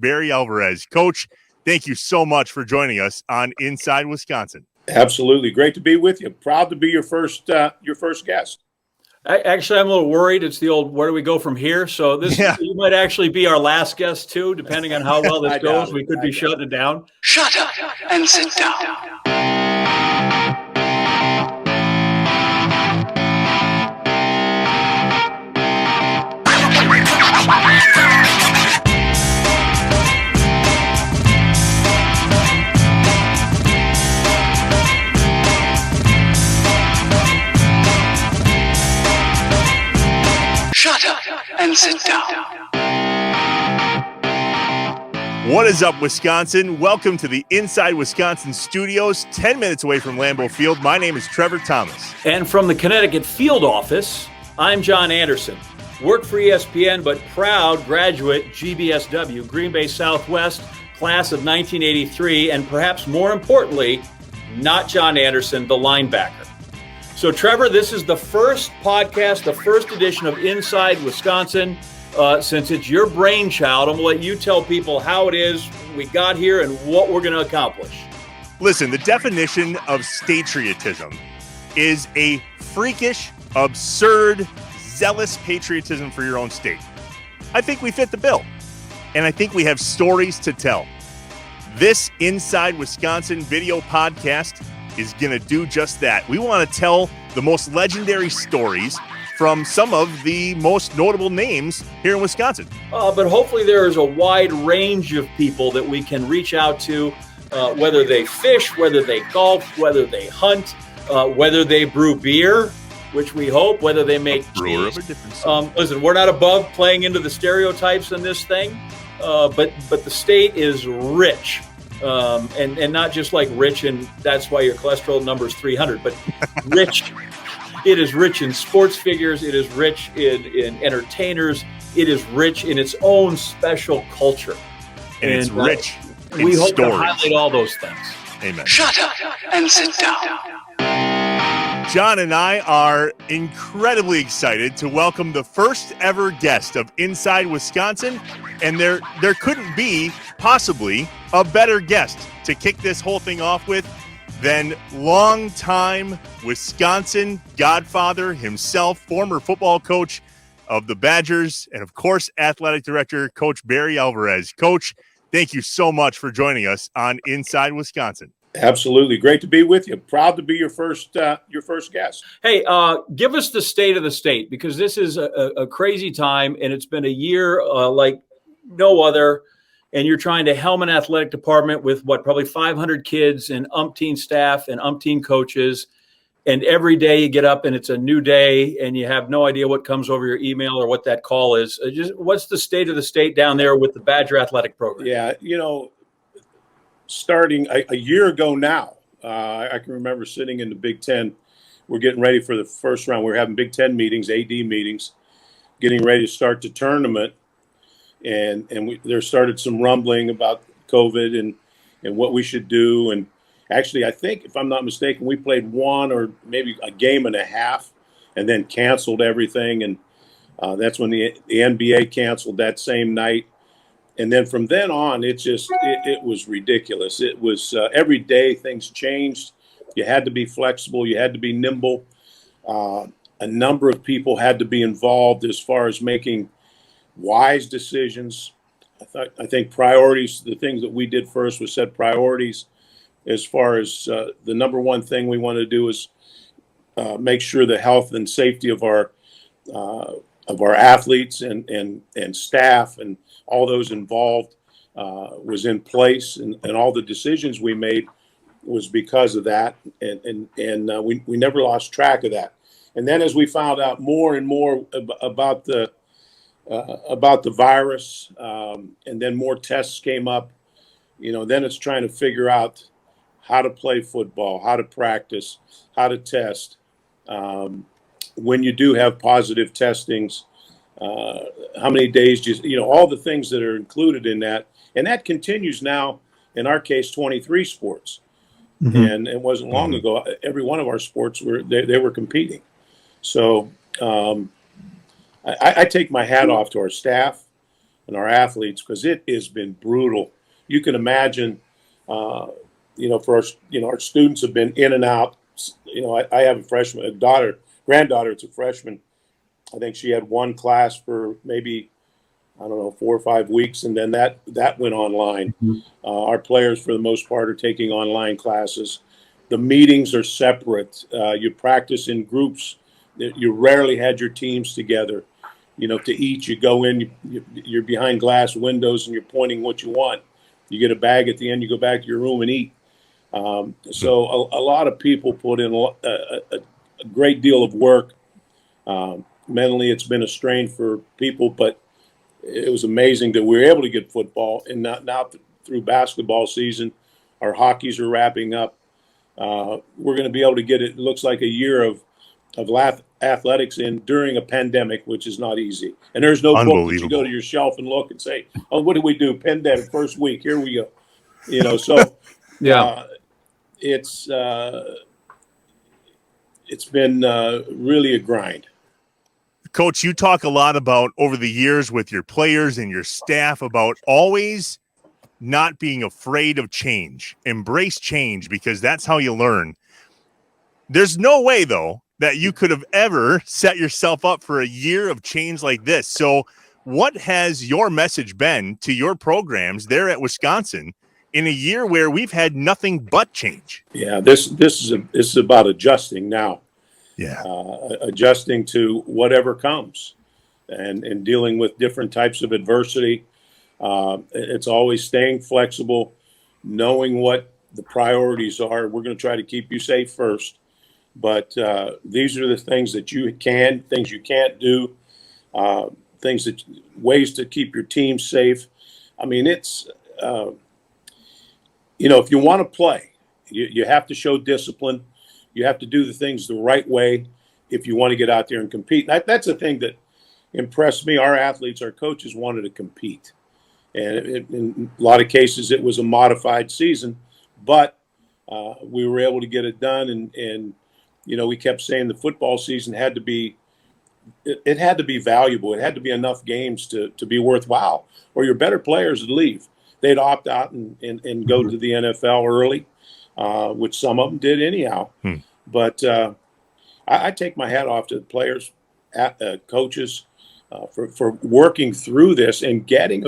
Barry Alvarez. Coach, thank you so much for joining us on Inside Wisconsin. Absolutely. Great to be with you. Proud to be your first guest. Actually, I'm a little worried. It's the old, where do we go from here? So you might actually be our last guest too, depending on how well this goes. We could be shutting it down. Shut up and sit down. Shut up and sit down. What is up, Wisconsin? Welcome to the Inside Wisconsin studios, 10 minutes away from Lambeau Field. My name is Trevor Thomas. And from the Connecticut field office, I'm John Anderson. Work for ESPN, but proud graduate GBSW, Green Bay Southwest, class of 1983, and perhaps more importantly, not John Anderson, the linebacker. So, Trevor, this is the first podcast, the first edition of Inside Wisconsin. Since it's your brainchild, I'm going to let you tell people how it is we got here and what we're going to accomplish. Listen, the definition of statriotism is a freakish, absurd, zealous patriotism for your own state. I think we fit the bill, and I think we have stories to tell. This Inside Wisconsin video podcast is going to do just that. We want to tell the most legendary stories from some of the most notable names here in Wisconsin. But hopefully there is a wide range of people that we can reach out to, whether they fish, whether they golf, whether they hunt, whether they brew beer, which we hope, whether they make cheese. Listen, we're not above playing into the stereotypes in this thing, but the state is rich. And not just like rich, and that's why your cholesterol number is 300, but rich. It is rich in sports figures. It is rich in entertainers. It is rich in its own special culture. And it's rich in we hope stories. to highlight all those things. Amen. Shut up and sit down. John and I are incredibly excited to welcome the first ever guest of Inside Wisconsin, and there couldn't be possibly a better guest to kick this whole thing off with than longtime Wisconsin godfather himself, former football coach of the Badgers, and of course, athletic director, Coach Barry Alvarez. Coach, thank you so much for joining us on Inside Wisconsin. Absolutely. Great to be with you. Proud to be your first guest. Hey, give us the state of the state, because this is a crazy time, and it's been a year like no other. And you're trying to helm an athletic department with probably 500 kids and umpteen staff and umpteen coaches. And every day you get up and it's a new day and you have no idea what comes over your email or what that call is. Just what's the state of the state down there with the Badger athletic program? Yeah, starting a year ago now, I can remember sitting in the Big Ten. We're getting ready for the first round. We're having Big Ten meetings, AD meetings, getting ready to start the tournament. And there started some rumbling about COVID and what we should do. And actually, I think, if I'm not mistaken, we played one or maybe a game and a half and then canceled everything. And that's when the NBA canceled that same night. And then from then on, it was ridiculous. It was every day things changed. You had to be flexible. You had to be nimble. A number of people had to be involved as far as making wise decisions. I think priorities, the things that we did first was set priorities as far as the number one thing we want to do is make sure the health and safety of our athletes and staff and all those involved was in place, and all the decisions we made was because of that, and we never lost track of that. And then as we found out more and more about the virus, and then more tests came up, then it's trying to figure out how to play football, how to practice, how to test. When you do have positive testings, how many days all the things that are included in that. And that continues now, in our case, 23 sports. Mm-hmm. And it wasn't long ago, every one of our sports they were competing. So I take my hat off to our staff, and our athletes, because it has been brutal. You can imagine, for our, our students have been in and out. I have a granddaughter. It's a freshman. I think she had one class for maybe, 4 or 5 weeks, and then that went online. Our players, for the most part, are taking online classes. The meetings are separate. You practice in groups. You rarely had your teams together. To eat, you go in, you're behind glass windows, and you're pointing what you want. You get a bag at the end, you go back to your room and eat. So a lot of people put in a great deal of work. Mentally, it's been a strain for people, but it was amazing that we were able to get football, and now through basketball season, our hockeys are wrapping up. We're going to be able to get it looks like a year of athletics in during a pandemic, which is not easy. And there's no book that you go to your shelf and look and say, "Oh, what did we do? Pandemic first week. Here we go." So yeah, it's been really a grind. Coach, you talk a lot about over the years with your players and your staff about always not being afraid of change. Embrace change, because that's how you learn. There's no way, though, that you could have ever set yourself up for a year of change like this. So what has your message been to your programs there at Wisconsin in a year where we've had nothing but change? Yeah, this is about adjusting now. Yeah, adjusting to whatever comes, and dealing with different types of adversity. It's always staying flexible, knowing what the priorities are. We're going to try to keep you safe first, but these are the things that things you can't do, ways to keep your team safe. I mean, it's if you want to play, you have to show discipline. You have to do the things the right way if you want to get out there and compete. That's the thing that impressed me. Our athletes, our coaches wanted to compete. And in a lot of cases, it was a modified season, but we were able to get it done. And we kept saying the football season had to be valuable. It had to be enough games to be worthwhile, or your better players would leave. They'd opt out and go to the NFL early. Which some of them did anyhow. But I take my hat off to the players, coaches, for working through this and getting it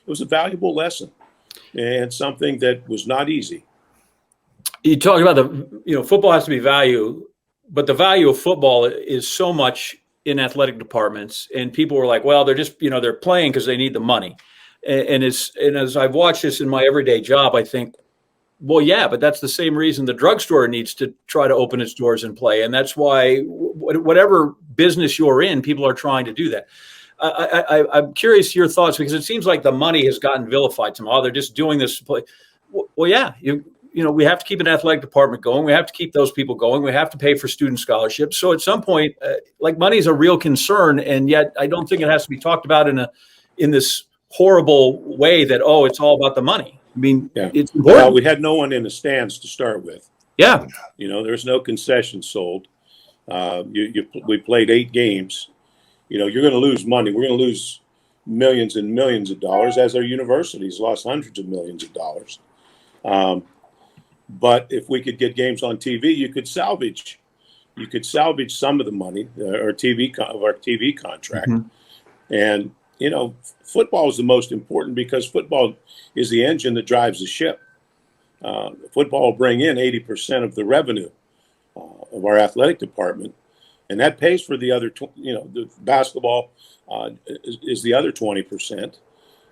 was a valuable lesson, and something that was not easy. You talk about football has to be value, but the value of football is so much in athletic departments, and people were like, well, they're just, they're playing because they need the money. And as I've watched this in my everyday job, I think, well, yeah, but that's the same reason the drugstore needs to try to open its doors and play. And that's why whatever business you're in, people are trying to do that. I'm curious your thoughts, because it seems like the money has gotten vilified somehow. They're just doing this to play. Well, yeah, we have to keep an athletic department going. We have to keep those people going. We have to pay for student scholarships. So at some point, money is a real concern. And yet I don't think it has to be talked about in this horrible way that, it's all about the money. I mean, It's important. Well, we had no one in the stands to start with. Yeah. There's no concessions sold. We played 8 games. You're going to lose money. We're going to lose millions and millions of dollars, as our universities lost hundreds of millions of dollars. But if we could get games on TV, you could salvage some of the money, our TV contract. And football is the most important, because football is the engine that drives the ship. Football will bring in 80% of the revenue of our athletic department, and that pays for the other. The basketball is the other 20%,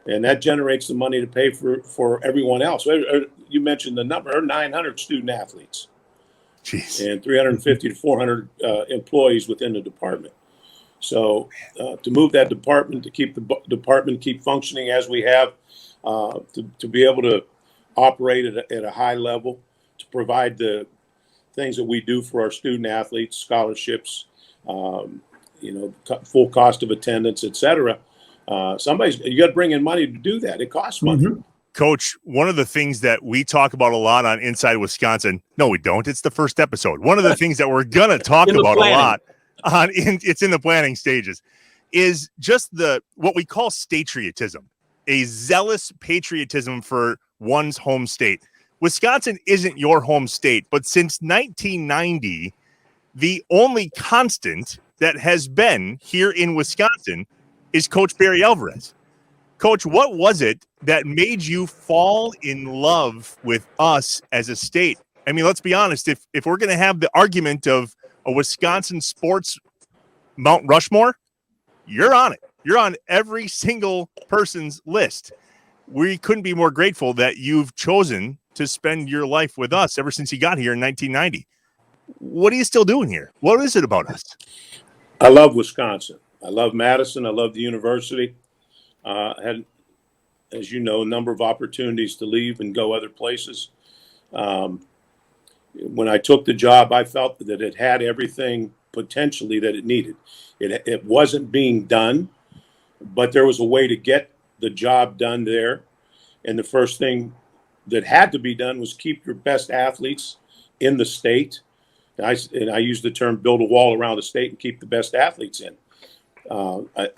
and that generates the money to pay for everyone else. You mentioned the number: 900 student athletes, and 350 to 400 employees within the department. So to move that department, to keep the department keep functioning as we have, to be able to operate at a high level, to provide the things that we do for our student athletes, scholarships, full cost of attendance, etc. You got to bring in money to do that. It costs money. Coach, one of the things that we talk about a lot on Inside Wisconsin, no, we don't. It's the first episode. One of the things that we're going to talk about a lot it's in the planning stages, is just what we call statriotism, a zealous patriotism for one's home state. Wisconsin isn't your home state, but since 1990, the only constant that has been here in Wisconsin is Coach Barry Alvarez. Coach, what was it that made you fall in love with us as a state? I mean, let's be honest. If we're going to have the argument of a Wisconsin sports Mount Rushmore, you're on it. You're on every single person's list. We couldn't be more grateful that you've chosen to spend your life with us ever since you got here in 1990. What are you still doing here? What is it about us? I love Wisconsin. I love Madison. I love the university. Had, as you know, a number of opportunities to leave and go other places. When I took the job, I felt that it had everything potentially that it needed. It wasn't being done, but there was a way to get the job done there. And the first thing that had to be done was keep your best athletes in the state. And I use the term build a wall around the state and keep the best athletes in. I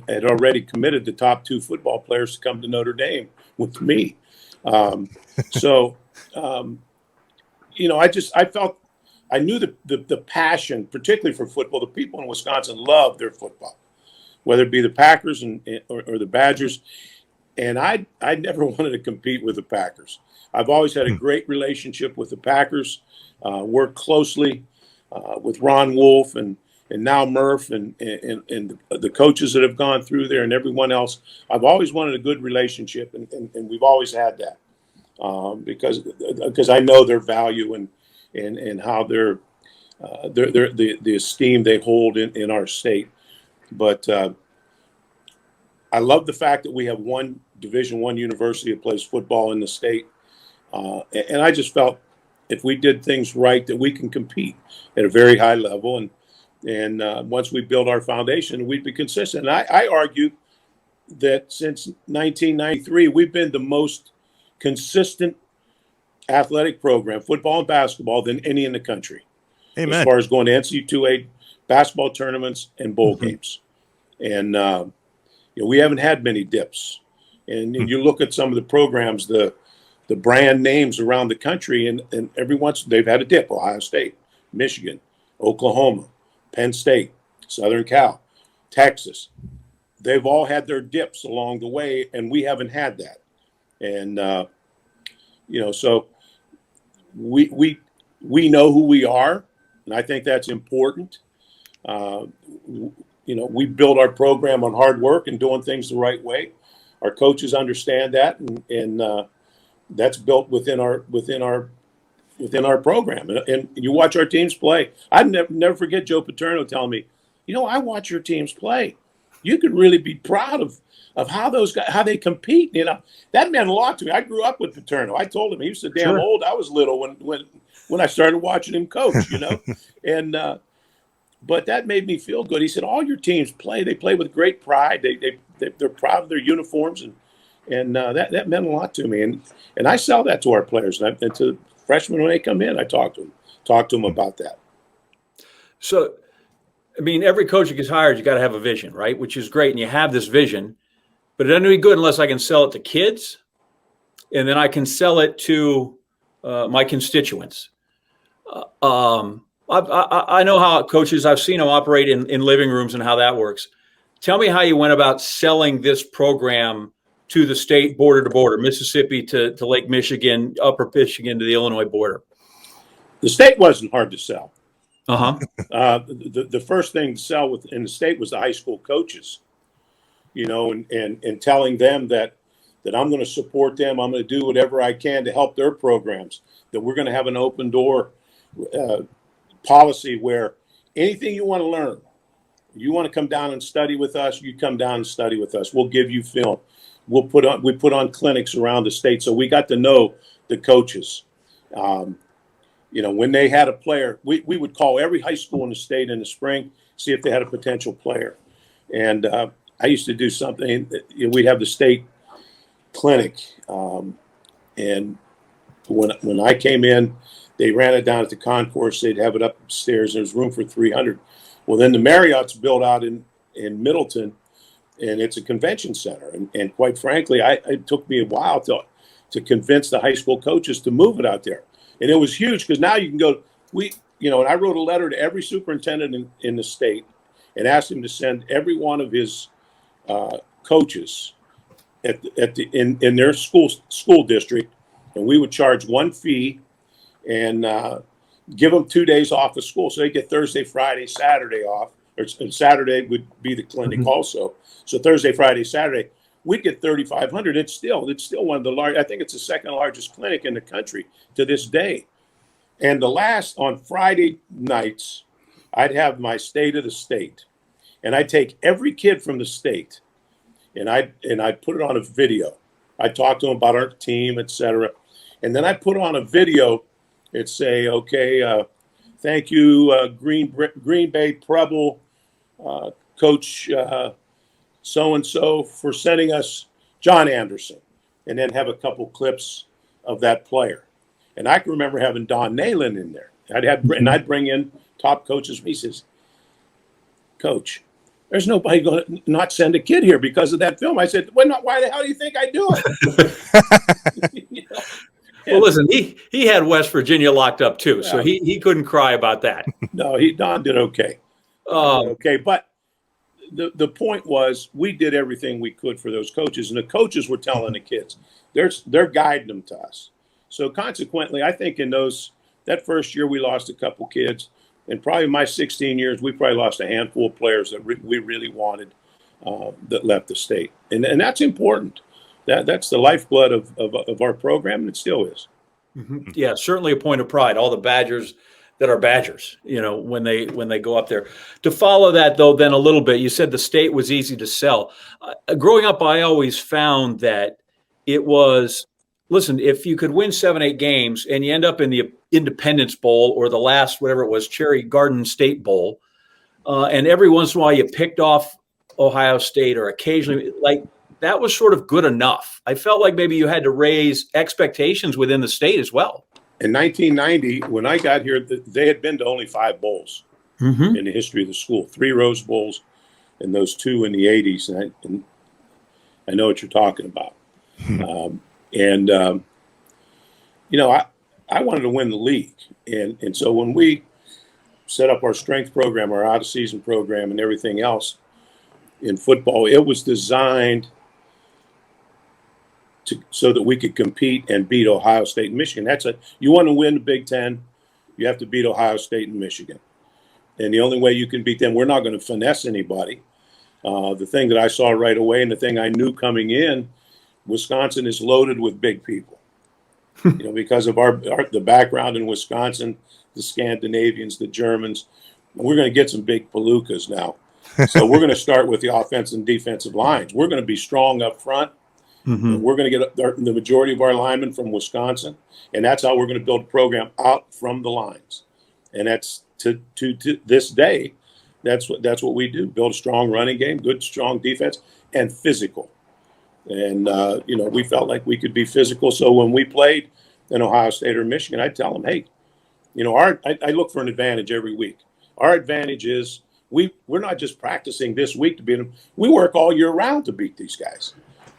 had already committed the top 2 football players to come to Notre Dame with me. I knew the passion, particularly for football. The people in Wisconsin love their football, whether it be the Packers or the Badgers. And I never wanted to compete with the Packers. I've always had a great relationship with the Packers, worked closely with Ron Wolf and now Murph and the coaches that have gone through there and everyone else. I've always wanted a good relationship, and we've always had that because I know their value and how they're the esteem they hold in our state. But I love the fact that we have one Division I university that plays football in the state, and I just felt if we did things right that we can compete at a very high level, and once we build our foundation, we'd be consistent. And I argue that since 1993, we've been the most consistent athletic program, football and basketball, than any in the country. Amen. As far as going to NCAA basketball tournaments and bowl games. And we haven't had many dips. And you look at some of the programs, the brand names around the country, and every once they've had a dip. Ohio State, Michigan, Oklahoma, Penn State, Southern Cal, Texas. They've all had their dips along the way, and we haven't had that. And so we know who we are, and I think that's important. We build our program on hard work and doing things the right way. Our coaches understand that, and that's built within our program. And you watch our teams play. I'd never forget Joe Paterno telling me, I watch your teams play. You could really be proud of how those guys, how they compete. That meant a lot to me. I grew up with Paterno. I told him he was so damn old. I was little when I started watching him coach. And but that made me feel good. He said, all your teams play. They play with great pride. They're proud of their uniforms, and that meant a lot to me. And I sell that to our players and to freshmen when they come in. I talk to them about that. So, I mean, every coach that gets hired, you got to have a vision, right? Which is great, and you have this vision, but it doesn't be good unless I can sell it to kids, and then I can sell it to my constituents. I know how coaches, I've seen them operate in living rooms and how that works. Tell me how you went about selling this program to the state border to border, Mississippi to Lake Michigan, Upper Michigan to the Illinois border. The state wasn't hard to sell. Uh-huh. The first thing to sell in the state was the high school coaches, and telling them that I'm going to support them. I'm going to do whatever I can to help their programs, that we're going to have an open door policy where anything you want to learn, you want to come down and study with us, you come down and study with us. We'll give you film. We put on clinics around the state. So we got to know the coaches. When they had a player, we would call every high school in the state in the spring, see if they had a potential player. And I used to do something, we'd have the state clinic. And when I came in, they ran it down at the concourse. They'd have it upstairs. There was room for 300. Well, then the Marriott's built out in in Middleton, and it's a convention center. And quite frankly, it took me a while to convince the high school coaches to move it out there. And it was huge because now you can go. And I wrote a letter to every superintendent in the state and asked him to send every one of his coaches in their school district, and we would charge one fee and give them 2 days off of school, so they get Thursday, Friday, Saturday off. Or Saturday would be the clinic also. So Thursday, Friday, Saturday, we'd get 3,500. It's still one of the large. I think it's the second largest clinic in the country to this day. And on Friday nights, I'd have my state of the state, and I'd take every kid from the state, and I'd put it on a video. I'd talk to them about our team, etc. And then I'd put on a video and say, okay, thank you, Green Bay Preble coach so-and-so for sending us John Anderson, and then have a couple clips of that player. And I can remember having Don Nalen in there. I'd bring in top coaches. He says, Coach, there's nobody going to not send a kid here because of that film. I said, why the hell do you think I do it? Well, listen, he had West Virginia locked up too, so he couldn't cry about that. No, Don did okay. Okay, but the point was we did everything we could for those coaches, and the coaches were telling the kids, they're guiding them to us. So consequently, I think in that first year we lost a couple kids, and probably my 16 years we probably lost a handful of players that we really wanted that left the state, and that's important. That's the lifeblood of our program, and it still is. Mm-hmm. Yeah, certainly a point of pride. All the Badgers that are Badgers, when they go up there. To follow that, though, then a little bit, you said the state was easy to sell. Growing up, I always found that it was, listen, if you could win 7-8 games and you end up in the Independence Bowl or the last, whatever it was, Cherry Garden State Bowl, and every once in a while you picked off Ohio State or occasionally, that was sort of good enough. I felt like maybe you had to raise expectations within the state as well. In 1990, when I got here, they had been to only 5 bowls in the history of the school, 3 Rose Bowls and those 2 in the 80s. And I know what you're talking about. I wanted to win the league. And so when we set up our strength program, our out-of-season program, and everything else in football, it was designed so that we could compete and beat Ohio State and Michigan. You want to win the Big Ten, you have to beat Ohio State and Michigan. And the only way you can beat them, we're not going to finesse anybody. The thing that I saw right away and the thing I knew coming in, Wisconsin is loaded with big people. Because of the background in Wisconsin, the Scandinavians, the Germans, we're going to get some big palookas now. So we're going to start with the offensive and defensive lines. We're going to be strong up front. Mm-hmm. We're going to get the majority of our linemen from Wisconsin, and that's how we're going to build a program out from the lines. And that's to this day, that's what we do: build a strong running game, good strong defense, and physical. And we felt like we could be physical. So when we played in Ohio State or Michigan, I'd tell them, hey, I look for an advantage every week. Our advantage is we're not just practicing this week to beat them. We work all year round to beat these guys.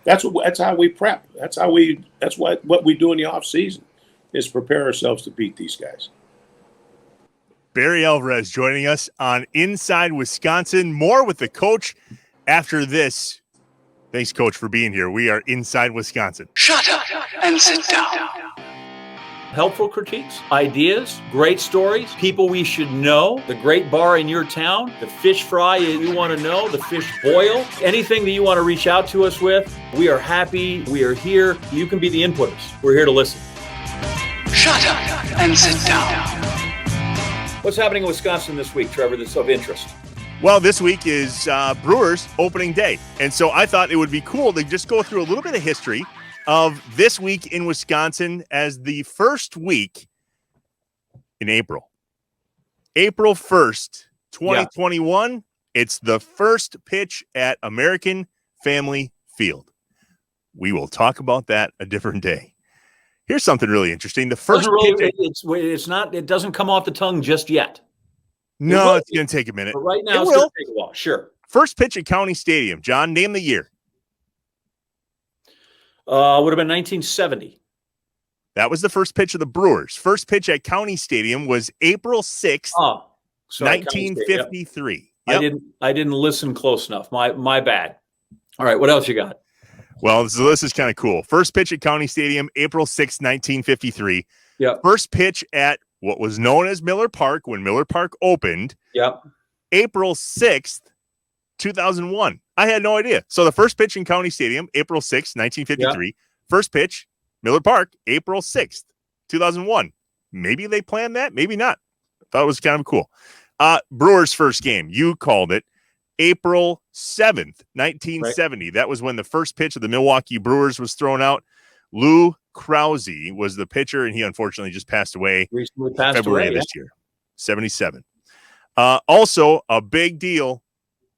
That's how we prep. That's what we do in the off season is prepare ourselves to beat these guys. Barry Alvarez joining us on Inside Wisconsin. More with the coach after this. Thanks, Coach, for being here. We are Inside Wisconsin. Shut up and sit down. Helpful critiques, ideas, great stories, people we should know, the great bar in your town, the fish fry you want to know, the fish boil, anything that you want to reach out to us with. We are happy. We are here. You can be the inputters. We're here to listen. Shut up and sit down. What's happening in Wisconsin this week, Trevor, that's of interest? Well, this week is Brewers opening day. And so I thought it would be cool to just go through a little bit of history of this week in Wisconsin as the first week in April. April 1st, 2021. Yeah. It's the first pitch at American Family Field. We will talk about that a different day. Here's something really interesting. The first it doesn't come off the tongue just yet. No, it's going to take a minute. But right now, it's going to take a while. Sure. First pitch at County Stadium. John, name the year. Would have been 1970. That was the first pitch of the Brewers. First pitch at County Stadium was April 6th, 1953. Yep. I didn't listen close enough. My bad. All right, what else you got? Well, so this is kind of cool. First pitch at County Stadium, April 6th, 1953. Yep. First pitch at what was known as Miller Park when Miller Park opened. Yep. April 6th, 2001. I had no idea. So the first pitch in County Stadium, April 6th, 1953. Yep. First pitch, Miller Park, April 6th, 2001. Maybe they planned that, maybe not. I thought it was kind of cool. Brewers' first game, you called it, April 7th, 1970. Right. That was when the first pitch of the Milwaukee Brewers was thrown out. Lou Krause was the pitcher, and he unfortunately just passed away February of this year, 77. Also, a big deal,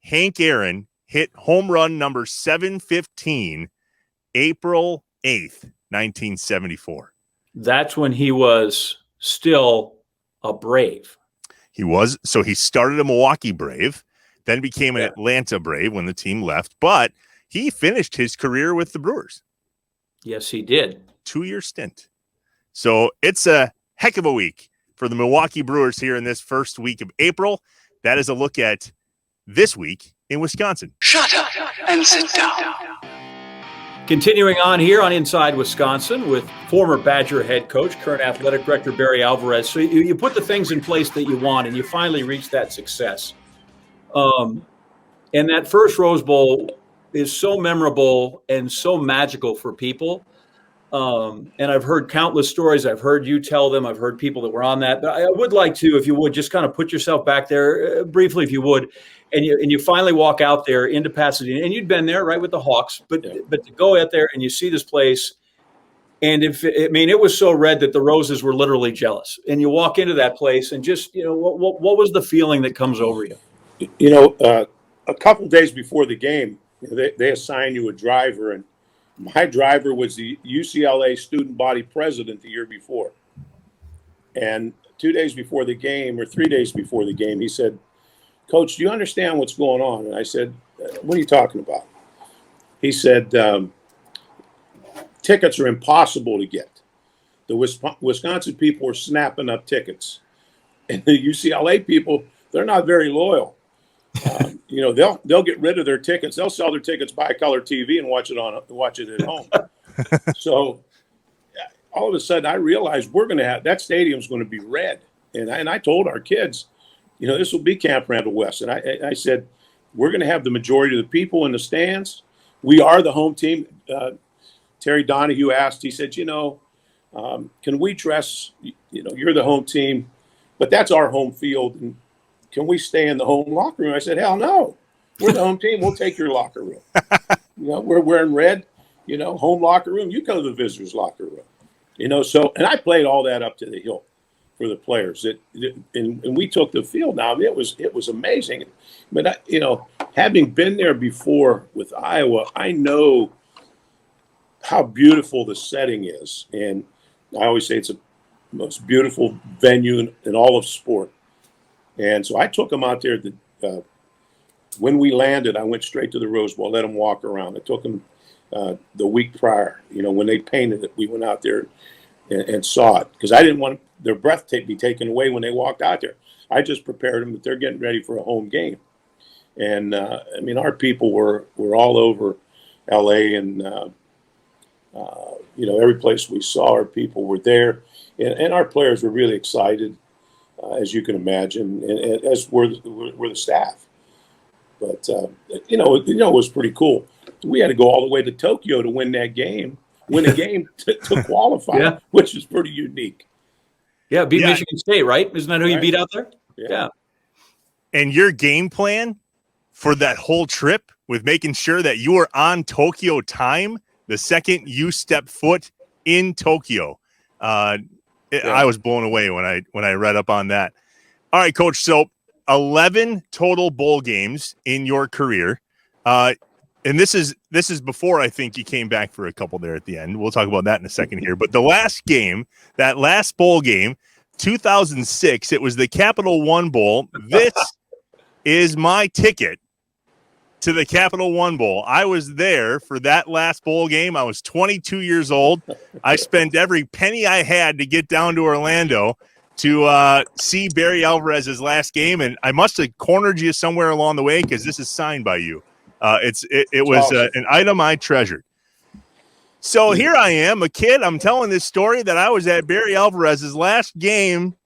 Hank Aaron hit home run number 715, April 8th, 1974. That's when he was still a Brave. He was. So he started a Milwaukee Brave, then became an Atlanta Brave when the team left, but he finished his career with the Brewers. Yes, he did. 2-year stint. So it's a heck of a week for the Milwaukee Brewers here in this first week of April. That is a look at this week in Wisconsin. Shut up and sit down. Continuing on here on Inside Wisconsin with former Badger head coach, current athletic director Barry Alvarez. So you put the things in place that you want, and you finally reach that success. And that first Rose Bowl is so memorable and so magical for people. And I've heard countless stories. I've heard you tell them. I've heard people that were on that. But I would like to, if you would, just kind of put yourself back there briefly, if you would. And you finally walk out there into Pasadena, and you'd been there, right, with the Hawks. But to go out there and you see this place, and it was so red that the Roses were literally jealous. And you walk into that place, and just what was the feeling that comes over you? A couple days before the game, they assign you a driver, and my driver was the UCLA student body president the year before. And 2 days before the game, or 3 days before the game, he said, "Coach, do you understand what's going on?" And I said, "What are you talking about?" He said, "Tickets are impossible to get. The Wisconsin people are snapping up tickets. And the UCLA people, they're not very loyal. They'll get rid of their tickets. They'll sell their tickets, buy a color TV, and watch it at home." So all of a sudden, I realized we're going to have that stadium's going to be red. And I told our kids, this will be Camp Randall West. And I said, we're going to have the majority of the people in the stands. We are the home team. Terry Donahue asked, he said, can we dress, you're the home team, but that's our home field. And can we stay in the home locker room? I said, hell no. We're the home team. We'll take your locker room. We're wearing red, home locker room. You go to the visitors' locker room. So, and I played all that up to the hill for the players. And we took the field now. I mean, it was amazing. But, having been there before with Iowa, I know how beautiful the setting is. And I always say it's the most beautiful venue in all of sport. And so I took them out there. When we landed, I went straight to the Rose Bowl, let them walk around. I took them the week prior. When they painted it, we went out there and saw it. Because I didn't want their breath to be taken away when they walked out there. I just prepared them that they're getting ready for a home game. And, our people were all over L.A. and, every place we saw, our people were there. And our players were really excited, as you can imagine, and as were the staff. But, it was pretty cool. We had to go all the way to Tokyo to win a game to qualify, which is pretty unique. Yeah, beat Michigan State, right? Isn't that who you beat out there? Yeah. And your game plan for that whole trip with making sure that you were on Tokyo time the second you stepped foot in Tokyo. I was blown away when I read up on that. All right, Coach. So 11 total bowl games in your career. And this is before I think you came back for a couple there at the end. We'll talk about that in a second here. But the last game, that last bowl game, 2006, it was the Capital One Bowl. This is my ticket to the Capital One Bowl. I was there for that last bowl game. I was 22 years old. I spent every penny I had to get down to Orlando to see Barry Alvarez's last game, and I must have cornered you somewhere along the way because this is signed by you. It was awesome. an item I treasured. So here I am, a kid. I'm telling this story that I was at Barry Alvarez's last game,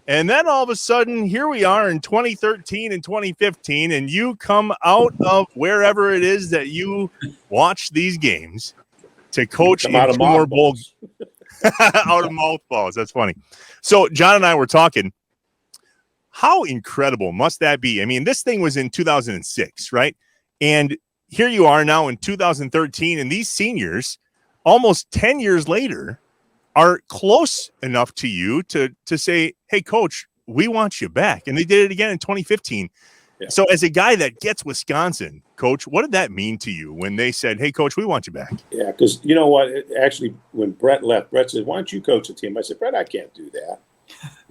and then all of a sudden, here we are in 2013 and 2015, and you come out of wherever it is that you watch these games to coach in two more bowl out of mothballs. That's funny. So John and I were talking. How incredible must that be? I mean, this thing was in 2006, right? And here you are now in 2013, and these seniors, almost 10 years later, are close enough to you to say, hey, coach, we want you back. And they did it again in 2015. Yeah. So as a guy that gets Wisconsin, coach, what did that mean to you when they said, hey, coach, we want you back? Yeah, because you know what? Actually, when Brett left, Brett said, why don't you coach the team? I said, Brett, I can't do that.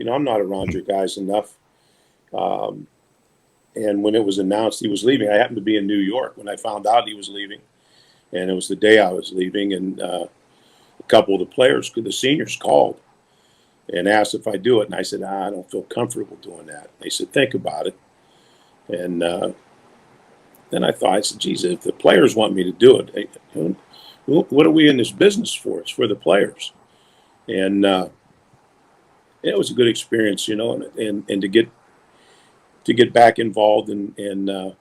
I'm not around your guys enough. And when it was announced he was leaving, I happened to be in New York when I found out he was leaving. And it was the day I was leaving. And a couple of the players, the seniors, called and asked if I do it. And I said, I don't feel comfortable doing that. They said, think about it. And then I said, geez, if the players want me to do it, what are we in this business for? It's for the players. And it was a good experience, and to get back involved. And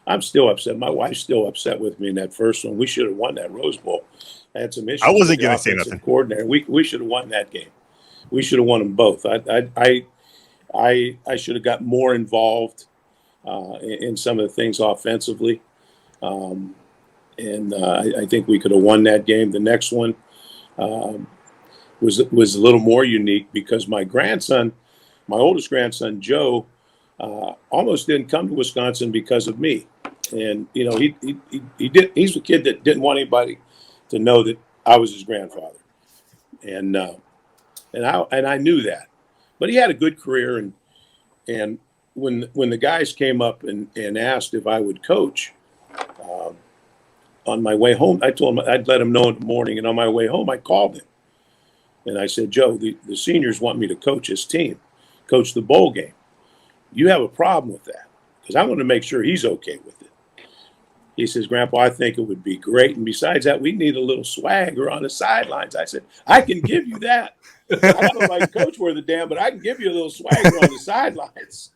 I'm still upset. My wife's still upset with me in that first one. We should have won that Rose Bowl. I had some issues. I wasn't going to say nothing. Coordinator. We should have won that game. We should have won them both. I should have got more involved in some of the things offensively. I think we could have won that game. The next one was a little more unique because my oldest grandson, Joe, almost didn't come to Wisconsin because of me. And, he he's a kid that didn't want anybody to know that I was his grandfather. And I knew that, but he had a good career. And when the guys came up and asked if I would coach, on my way home, I told him I'd let him know in the morning. And on my way home, I called him and I said, Joe, the seniors want me to coach his team, coach the bowl game. You have a problem with that? Because I want to make sure he's okay with it. He says, Grandpa, I think it would be great. And besides that, we need a little swagger on the sidelines. I said, I can give you that. I don't know if I can coach worth a damn, but I can give you a little swagger on the sidelines.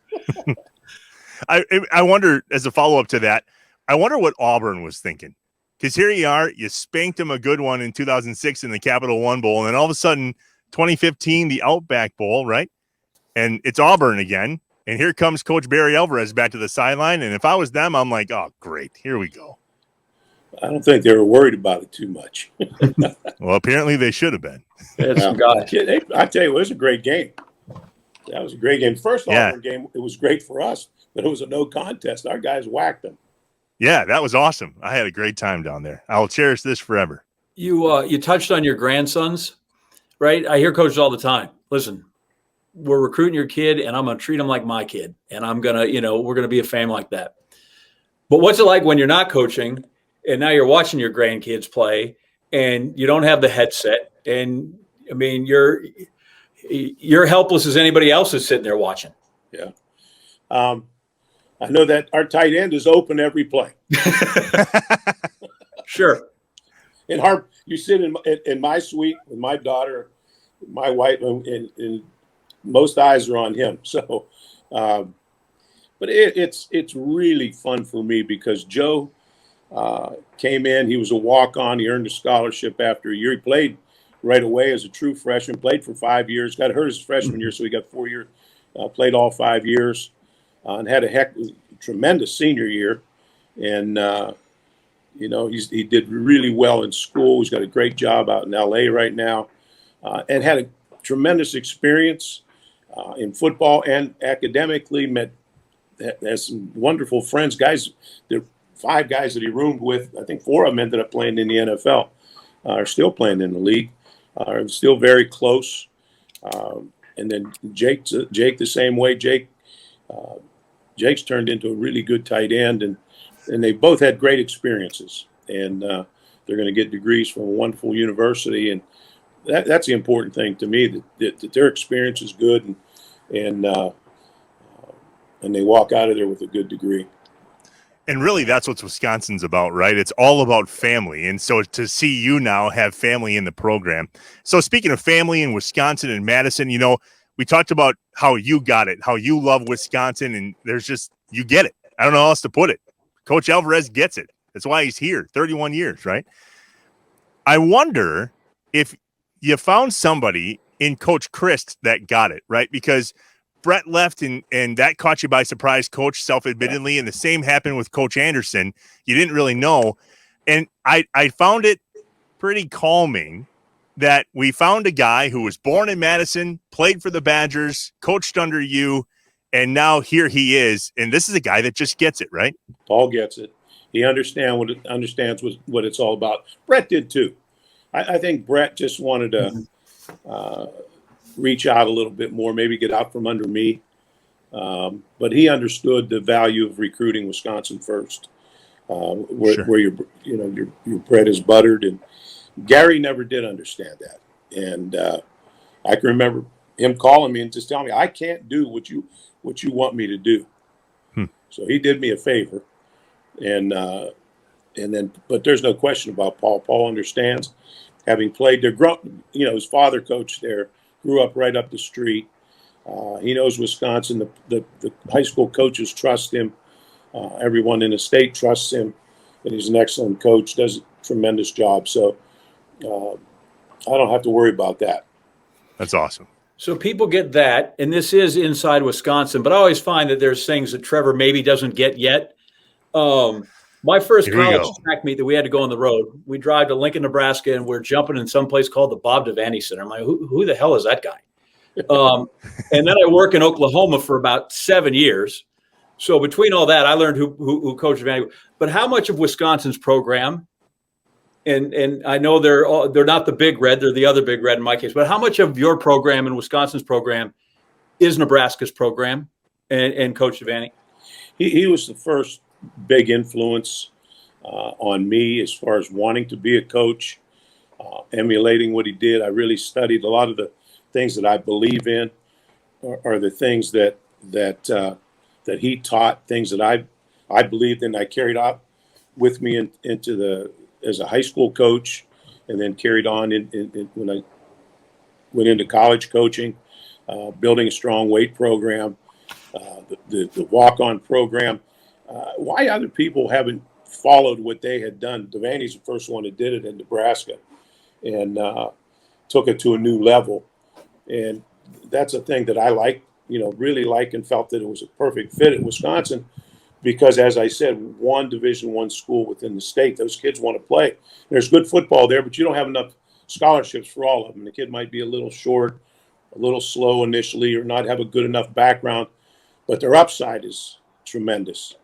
I wonder, as a follow-up to that, I wonder what Auburn was thinking. Because here you are, you spanked them a good one in 2006 in the Capital One Bowl, and then all of a sudden, 2015, the Outback Bowl, right? And it's Auburn again. And here comes Coach Barry Alvarez back to the sideline. And if I was them, I'm like, oh, great. Here we go. I don't think they were worried about it too much. Well, apparently they should have been. I tell you, it was a great game. That was a great game. First Auburn game, it was great for us, but it was a no contest. Our guys whacked them. Yeah, that was awesome. I had a great time down there. I'll cherish this forever. You touched on your grandsons, right? I hear coaches all the time. Listen, we're recruiting your kid, and I'm going to treat him like my kid, and I'm going to, we're going to be a family like that. But what's it like when you're not coaching, and now you're watching your grandkids play, and you don't have the headset, and I mean, you're helpless as anybody else is sitting there watching. Yeah. I know that our tight end is open every play. Sure. You sit in my suite with my daughter, my wife, and most eyes are on him. So, but it's really fun for me because Joe came in. He was a walk-on. He earned a scholarship after a year. He played right away as a true freshman. Played for 5 years. Got hurt his freshman year, so he got 4 years. Played all 5 years, and had a tremendous senior year. And he did really well in school. He's got a great job out in L.A. right now, and had a tremendous experience in football and academically. Has some wonderful friends, guys. There are 5 guys that he roomed with. I think 4 of them ended up playing in the NFL, are still playing in the league, are still very close. And then Jake the same way. Jake's turned into a really good tight end, and and they both had great experiences, and they're going to get degrees from a wonderful university, and that's the important thing to me, that their experience is good, and they walk out of there with a good degree. And really, that's what Wisconsin's about, right? It's all about family. And so to see you now have family in the program. So speaking of family in Wisconsin and Madison, you know, we talked about how you got it, how you love Wisconsin, and there's just, you get it. I don't know how else to put it. Coach Alvarez gets it. That's why he's here, 31 years, right? I wonder if you found somebody in Coach Christ that got it, right? Because Brett left, and that caught you by surprise, Coach, self-admittedly, and the same happened with Coach Anderson. You didn't really know. And I found it pretty calming that we found a guy who was born in Madison, played for the Badgers, coached under you, and now here he is. And this is a guy that just gets it, right? Paul gets it. He understands what it's all about. Brett did too. I think Brett just wanted to reach out a little bit more, maybe get out from under me. But he understood the value of recruiting Wisconsin first, where your bread is buttered. And Gary never did understand that. And I can remember him calling me and just telling me, I can't do what you want me to do. So he did me a favor. And then, but there's no question about Paul. Paul understands, having played there. His father coached there, grew up right up the street. He knows Wisconsin. The high school coaches trust him. Everyone in the state trusts him, and he's an excellent coach. Does a tremendous job. So I don't have to worry about that. That's awesome. So people get that, and this is inside Wisconsin. But I always find that there's things that Trevor maybe doesn't get yet. My first college track meet that we had to go on the road, we drive to Lincoln, Nebraska, and we're jumping in some place called the Bob Devaney Center. I'm like, who the hell is that guy? And then I work in Oklahoma for about 7 years. So between all that, I learned who Coach Devaney. But how much of Wisconsin's program, and I know they're not the Big Red, they're the other Big Red in my case, but how much of your program and Wisconsin's program is Nebraska's program and Coach Devaney? He was the first big influence on me as far as wanting to be a coach, emulating what he did. I really studied a lot of the things that I believe in, are the things that he taught, things that I believed in. I carried out with me as a high school coach, and then carried on when I went into college coaching, building a strong weight program, the walk-on program. Why other people haven't followed what they had done? Devaney's the first one that did it in Nebraska, and took it to a new level. And that's a thing that I really like, and felt that it was a perfect fit at Wisconsin, because, as I said, one Division I school within the state. Those kids want to play. There's good football there, but you don't have enough scholarships for all of them. The kid might be a little short, a little slow initially, or not have a good enough background, but their upside is tremendous.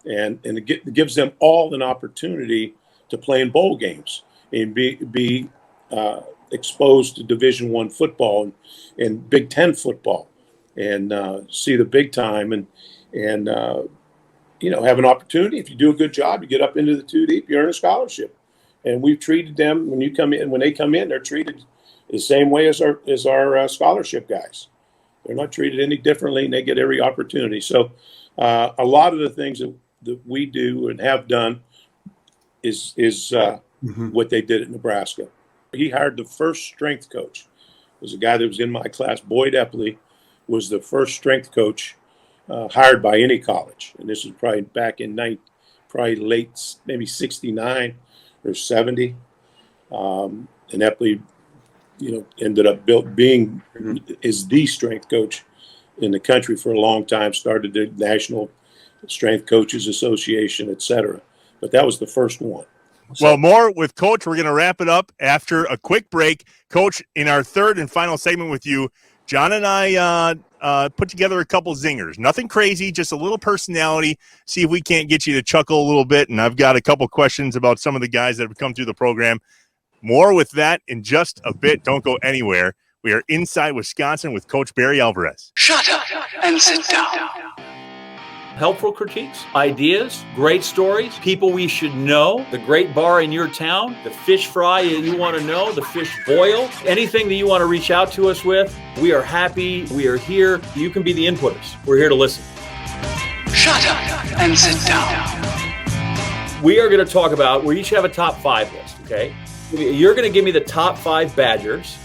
And it gives them all an opportunity to play in bowl games and be exposed to Division I football and Big Ten football, and see the big time, and have an opportunity. If you do a good job, you get up into the 2 deep, you earn a scholarship. And we've treated them when they come in, they're treated the same way as our scholarship guys. They're not treated any differently, and they get every opportunity. So a lot of the things that we do and have done is what they did at Nebraska. He hired the first strength coach. It was a guy that was in my class. Boyd Epley was the first strength coach hired by any college. And this was probably back in late, maybe 69 or 70. And Epley, ended up being is the strength coach in the country for a long time, started the National Strength Coaches Association, et cetera. But that was the first one. Well, more with Coach. We're going to wrap it up after a quick break. Coach, in our third and final segment with you, John and I put together a couple zingers. Nothing crazy, just a little personality. See if we can't get you to chuckle a little bit. And I've got a couple questions about some of the guys that have come through the program. More with that in just a bit. Don't go anywhere. We are inside Wisconsin with Coach Barry Alvarez. Shut up and sit down. helpful critiques, ideas, great stories, people we should know, the great bar in your town, the fish fry you want to know, the fish boil, anything that you want to reach out to us with. We are happy. We are here. You can be the inputters. We're here to listen. Shut up and sit down. We are going to talk about, we each have a top 5 list, okay? You're going to give me the top 5 Badgers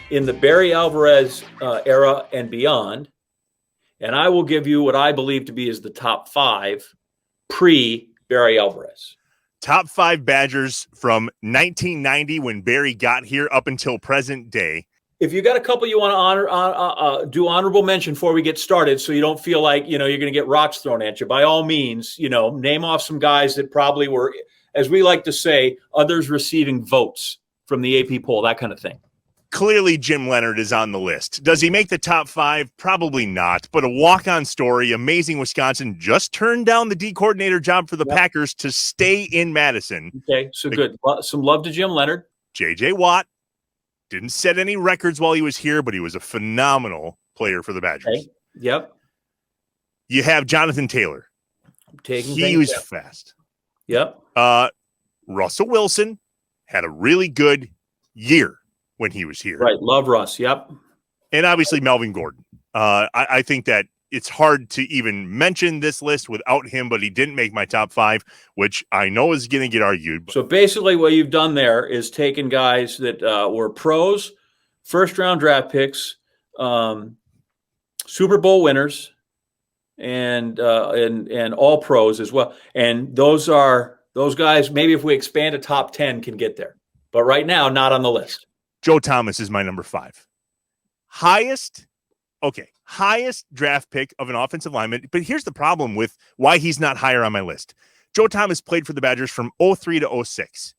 in the Barry Alvarez era and beyond, and I will give you what I believe to be is the top 5 pre-Barry Alvarez. Top 5 Badgers from 1990 when Barry got here up until present day. If you got a couple you want to do honorable mention before we get started, so you don't feel like, you're going to get rocks thrown at you, by all means, name off some guys that probably were, as we like to say, others receiving votes from the AP poll, that kind of thing. Clearly, Jim Leonard is on the list. Does he make the top 5? Probably not, but a walk-on story. Amazing Wisconsin just turned down the D coordinator job for the Packers to stay in Madison. Okay, so good. Some love to Jim Leonard. J.J. Watt. Didn't set any records while he was here, but he was a phenomenal player for the Badgers. Okay. Yep. You have Jonathan Taylor. He was fast. Yep. Russell Wilson had a really good year when he was here. Right. Love Russ. Yep. And obviously Melvin Gordon. I think that it's hard to even mention this list without him, but he didn't make my top 5, which I know is going to get argued. So basically what you've done there is taken guys that were pros, first-round draft picks, Super Bowl winners, and all pros as well. And those guys, maybe if we expand a top 10, can get there. But right now, not on the list. Joe Thomas is my number 5. Highest draft pick of an offensive lineman. But here's the problem with why he's not higher on my list. Joe Thomas played for the Badgers from 03 to 06.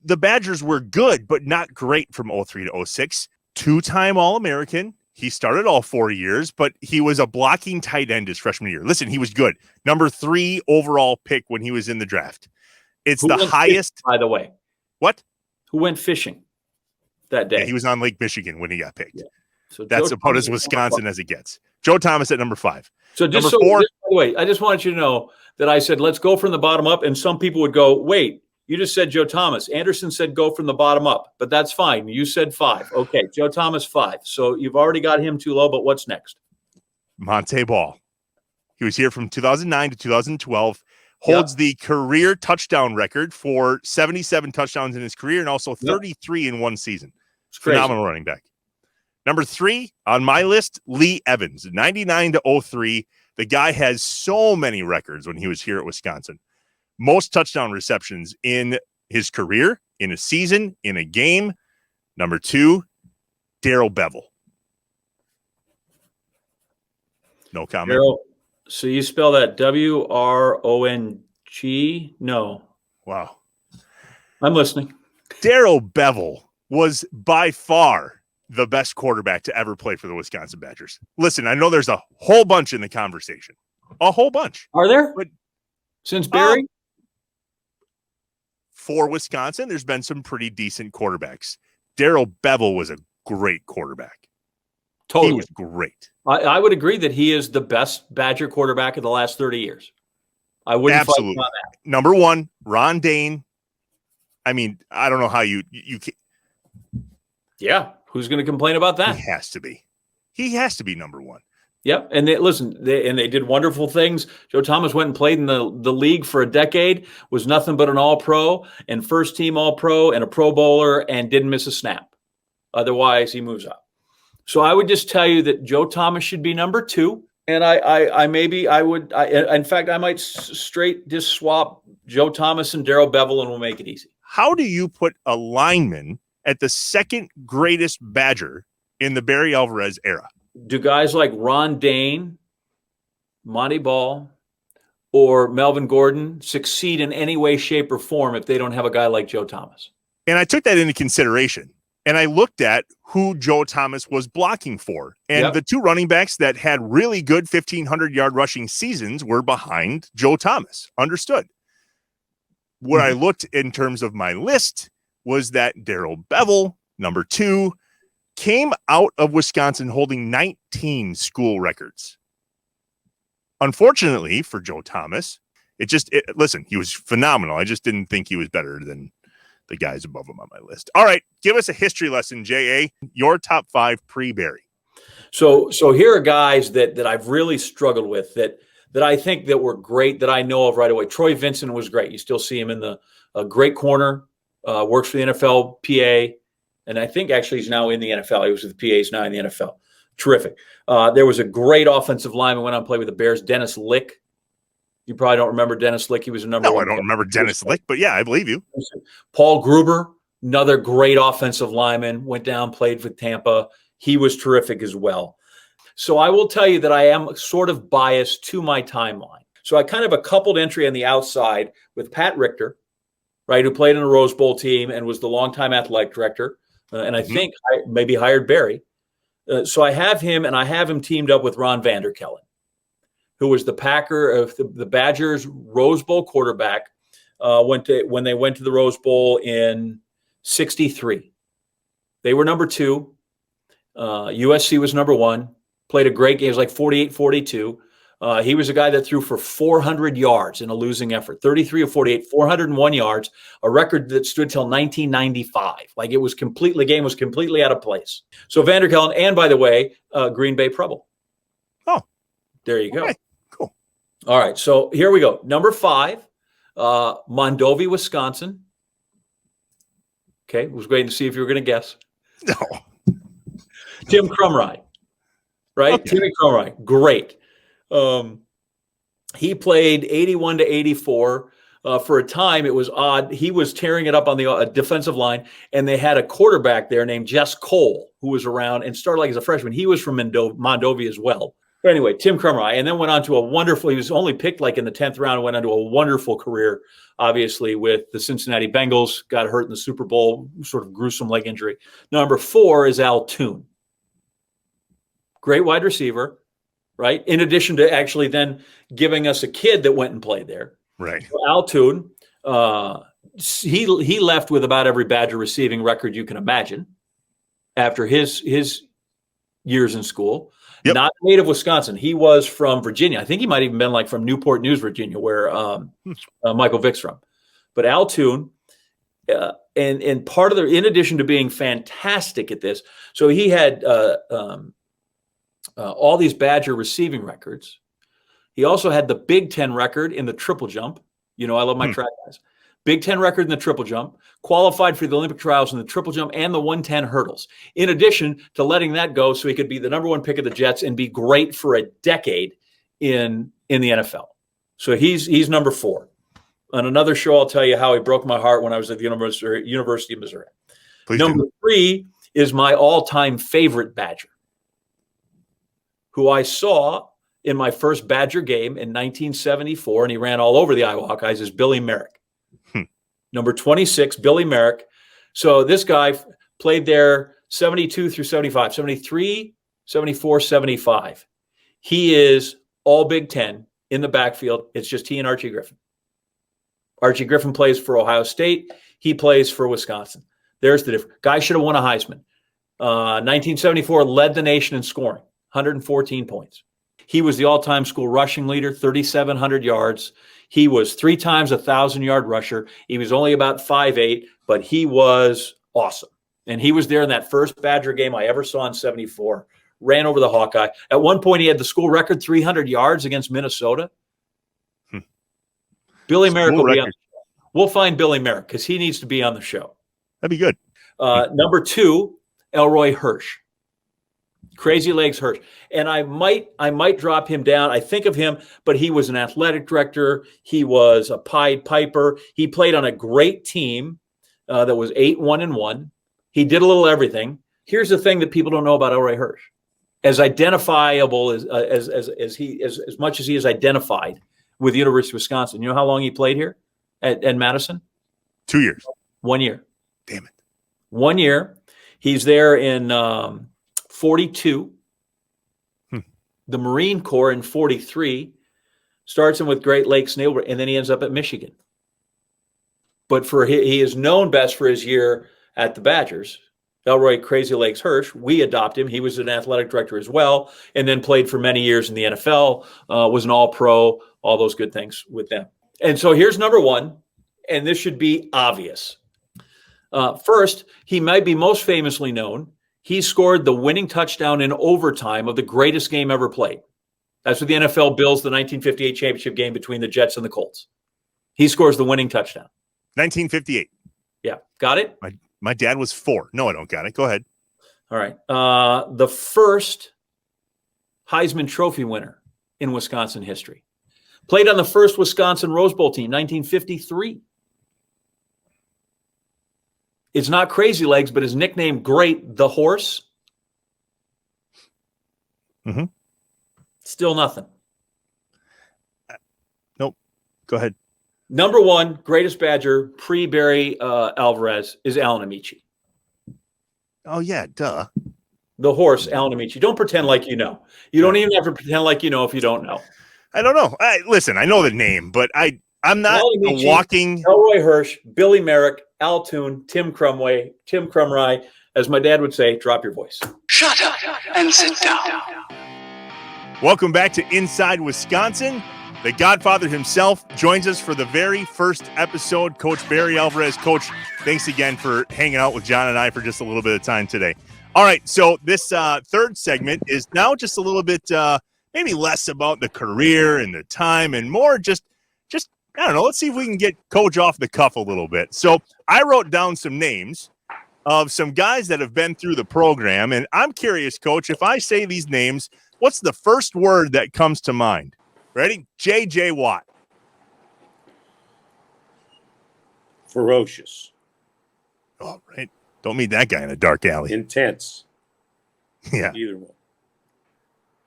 The Badgers were good, but not great from 03 to 06. 2-time All-American. He started all 4 years, but he was a blocking tight end his freshman year. Listen, he was good. Number 3 overall pick when he was in the draft. It's the highest. Fishing, by the way. What? Who went fishing that day? Yeah, he was on Lake Michigan when he got picked. Yeah. So that's about as Wisconsin as it gets. Joe Thomas at number 5. So just number 4. By the way, I just wanted you to know that I said, let's go from the bottom up. And some people would go, wait, you just said Joe Thomas. Anderson said go from the bottom up, but that's fine. You said 5. Okay. Joe Thomas 5. So you've already got him too low, but what's next? Monte Ball. He was here from 2009 to 2012. Holds the career touchdown record for 77 touchdowns in his career and also 33 in one season. Phenomenal running back. Number 3 on my list, Lee Evans, 99 to 03. The guy has so many records when he was here at Wisconsin. Most touchdown receptions in his career, in a season, in a game. Number 2, Daryl Beville. No comment. Daryl, so you spell that W-R-O-N-G? No. Wow. I'm listening. Daryl Beville was by far the best quarterback to ever play for the Wisconsin Badgers. Listen, I know there's a whole bunch in the conversation. A whole bunch. Are there? But since Barry? For Wisconsin, there's been some pretty decent quarterbacks. Daryl Beville was a great quarterback. Totally. He was great. I would agree that he is the best Badger quarterback of the last 30 years. I wouldn't fight on that. Number 1, Ron Dane. I mean, I don't know how you can. Yeah. Who's going to complain about that? He has to be. He has to be number 1. Yep. And they did wonderful things. Joe Thomas went and played in the league for a decade, was nothing but an all-pro and first-team all-pro and a pro bowler and didn't miss a snap. Otherwise, he moves up. So I would just tell you that Joe Thomas should be number 2. And in fact, I might straight just swap Joe Thomas and Daryl Beville and we'll make it easy. How do you put a lineman at the second greatest Badger in the Barry Alvarez era? Do guys like Ron Dane, Monty Ball, or Melvin Gordon succeed in any way, shape, or form if they don't have a guy like Joe Thomas? And I took that into consideration. And I looked at who Joe Thomas was blocking for. And the 2 running backs that had really good 1,500-yard rushing seasons were behind Joe Thomas. Understood. What I looked in terms of my list was that Daryl Beville, number 2, came out of Wisconsin holding 19 school records. Unfortunately for Joe Thomas, listen, he was phenomenal. I just didn't think he was better than the guys above him on my list. All right, give us a history lesson, J.A. Your top 5 pre-Barry. So here are guys that I've really struggled with that I think that were great that I know of right away. Troy Vincent was great. You still see him in the great corner, works for the NFL PA, and I think actually he's now in the NFL. He was with the PA, he's now in the NFL. Terrific. There was a great offensive lineman went on to play with the Bears, Dennis Lick. You probably don't remember Dennis Lick. He was a number one. No, I don't remember Dennis Lick, but yeah, I believe you. Paul Gruber, another great offensive lineman, went down, played for Tampa. He was terrific as well. So I will tell you that I am sort of biased to my timeline. So I kind of a coupled entry on the outside with Pat Richter, right, who played in a Rose Bowl team and was the longtime athletic director, and I think maybe hired Barry. So I have him, and I have him teamed up with Ron Vanderkellen, who was the Packer of the Badgers Rose Bowl quarterback when they went to the Rose Bowl in '63. They were number 2. USC was number 1. Played a great game. It was like 48-42. He was a guy that threw for 400 yards in a losing effort. 33 of 48, 401 yards, a record that stood till 1995. Like the game was completely out of place. So Vanderkellen, and by the way, Green Bay Pro Bowl. Oh, there you go. Okay, cool. All right, so here we go. Number 5, Mondovi, Wisconsin. Okay, was waiting to see if you were going to guess. No. Tim Crumry, right? Okay. Timmy Crumry, great. He played 81 to 84. For a time, it was odd. He was tearing it up on the defensive line, and they had a quarterback there named Jess Cole who was around and started like as a freshman. He was from Mondovi as well. But anyway, Tim Crumry, and then went on to a wonderful – he was only picked like in the 10th round and went on to a wonderful career, obviously, with the Cincinnati Bengals. Got hurt in the Super Bowl, sort of gruesome leg injury. Number 4 is Al Toon. Great wide receiver, right? In addition to actually then giving us a kid that went and played there. Right. So Al Toon, he left with about every Badger receiving record you can imagine after his years in school. Yep. Not native Wisconsin. He was from Virginia. I think he might even been like from Newport News, Virginia, where Michael Vick's from. But Al Toon, and part of in addition to being fantastic at this, so he had all these Badger receiving records. He also had the Big Ten record in the triple jump. You know, I love my track guys. Big Ten record in the triple jump, qualified for the Olympic trials in the triple jump and the 110 hurdles. In addition to letting that go so he could be the number 1 pick of the Jets and be great for a decade in the NFL. So he's number 4. On another show, I'll tell you how he broke my heart when I was at the University of Missouri. Number 3 is my all-time favorite Badger, who I saw in my first Badger game in 1974, and he ran all over the Iowa Hawkeyes, is Billy Merrick. Number 26, Billy Merrick. So this guy played there 72 through 75, 73, 74, 75. He is all Big Ten in the backfield. It's just he and Archie Griffin. Archie Griffin plays for Ohio State. He plays for Wisconsin. There's the difference. Guy should have won a Heisman. 1974, led the nation in scoring, 114 points. He was the all-time school rushing leader, 3,700 yards. He was 3 times 1,000-yard rusher. He was only about 5'8", but he was awesome. And he was there in that first Badger game I ever saw in 74. Ran over the Hawkeye. At one point, he had the school record 300 yards against Minnesota. Billy Merrick will be on the show. We'll find Billy Merrick because he needs to be on the show. That'd be good. Number 2, Elroy Hirsch. Crazy Legs Hirsch. And I might drop him down. I think of him, but he was an athletic director. He was a Pied Piper. He played on a great team that was 8-1-1. He did a little everything. Here's the thing that people don't know about Elroy Hirsch. As identifiable as much as he is identified with the University of Wisconsin. You know how long he played here at Madison? 2 years. 1 year. Damn it. 1 year. He's there in 42. The Marine Corps in 43. Starts him with Great Lakes Naval, and then he ends up at Michigan. But he is known best for his year at the Badgers, Elroy Crazy Legs Hirsch. We adopt him. He was an athletic director as well, and then played for many years in the NFL, was an all-pro, all those good things with them. And so here's number one, and this should be obvious. First, he might be most famously known. He scored the winning touchdown in overtime of the greatest game ever played. That's what the NFL bills the 1958 championship game between the Jets and the Colts. He scores the winning touchdown. 1958. Yeah. Got it? My dad was 4. No, I don't got it. Go ahead. All right. The first Heisman Trophy winner in Wisconsin history. Played on the first Wisconsin Rose Bowl team, 1953. It's not Crazy Legs, but his nickname, Great, the Horse. Mm-hmm. Still nothing. Nope. Go ahead. Number one, greatest Badger, pre-Barry Alvarez, is Alan Amici. Oh, yeah, duh. The Horse, Alan Amici. Don't pretend like you know. You don't even have to pretend like you know if you don't know. I don't know. Listen, I know the name, but I'm not Amici, a walking... Elroy Hirsch, Billy Merrick, Al Toon, Tim Crumry. As my dad would say, drop your voice. Shut up and sit down. Welcome back to Inside Wisconsin. The Godfather himself joins us for the very first episode. Coach Barry Alvarez. Coach, thanks again for hanging out with John and I for just a little bit of time today. All right, so this third segment is now just a little bit maybe less about the career and the time and more just I don't know, let's see if we can get Coach off the cuff a little bit. So I wrote down some names of some guys that have been through the program, and I'm curious, Coach, if I say these names, what's the first word that comes to mind? Ready? J.J. Watt. Ferocious. Oh, right. Don't meet that guy in a dark alley. Intense. Yeah. Either one.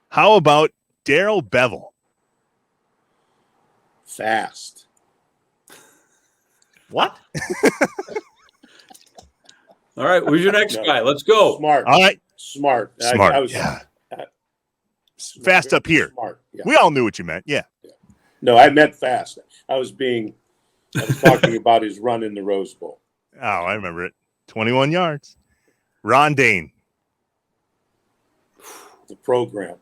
How about Daryl Beville? Fast. What? All right, who's your next guy? Let's go. Smart. All right. Smart. Smart. I was, yeah. Fast up here. Smart. Yeah. We all knew what you meant. Yeah. No, I meant fast. I was talking about his run in the Rose Bowl. Oh, I remember it. 21 yards. Ron Dane. The program.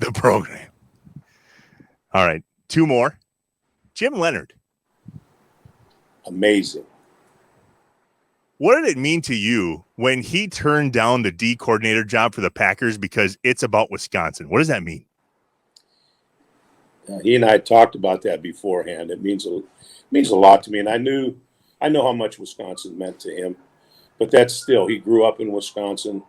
The program. All right. 2 more. Jim Leonard. Amazing. What did it mean to you when he turned down the D coordinator job for the Packers because it's about Wisconsin? What does that mean? He and I talked about that beforehand. It means a lot to me, and I know how much Wisconsin meant to him. But that's still, he grew up in Wisconsin.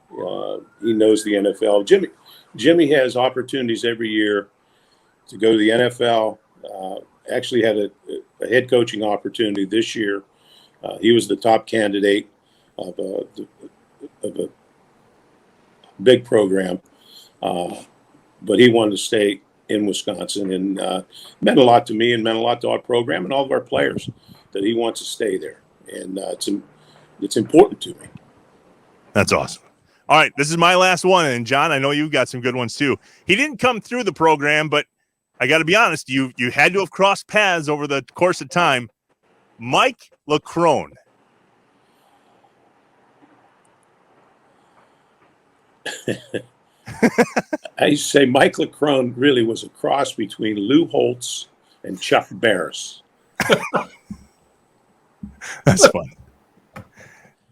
He knows the NFL. Jimmy has opportunities every year to go to the NFL. Actually had a head coaching opportunity this year. He was the top candidate of a big program, but he wanted to stay in Wisconsin, and meant a lot to me and meant a lot to our program and all of our players that he wants to stay there, and it's important to me. That's awesome. All right, this is my last one, and John, I know you've got some good ones too. He didn't come through the program, but I got to be honest, you had to have crossed paths over the course of time. Mike LeCrone. I used to say Mike LeCrone really was a cross between Lou Holtz and Chuck Barris. That's fun.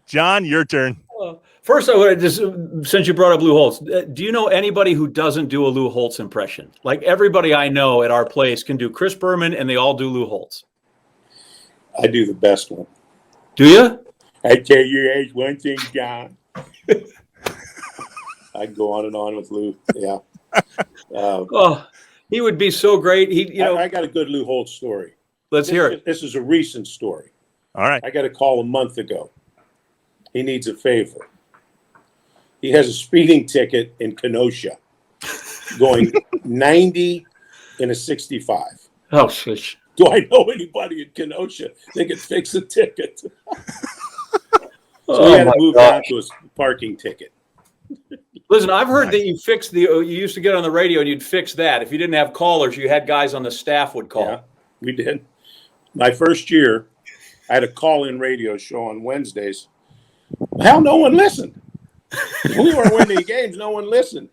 John, your turn. First, I would just, since you brought up Lou Holtz, do you know anybody who doesn't do a Lou Holtz impression? Like everybody I know at our place can do Chris Berman, and they all do Lou Holtz. I do the best one. Do you? I tell you one thing, John. I go on and on with Lou. Yeah. He would be so great. I got a good Lou Holtz story. Let's hear it. This is a recent story. All right. I got a call a month ago. He needs a favor. He has a speeding ticket in Kenosha going 90 in a 65. Oh, shush. Do I know anybody in Kenosha that can fix a ticket? So he had to move down to a parking ticket. Listen, I've heard that you fixed you used to get on the radio and you'd fix that. If you didn't have callers, you had guys on the staff would call. Yeah, we did. My first year, I had a call-in radio show on Wednesdays Hell, no one listened. We weren't winning games. No one listened.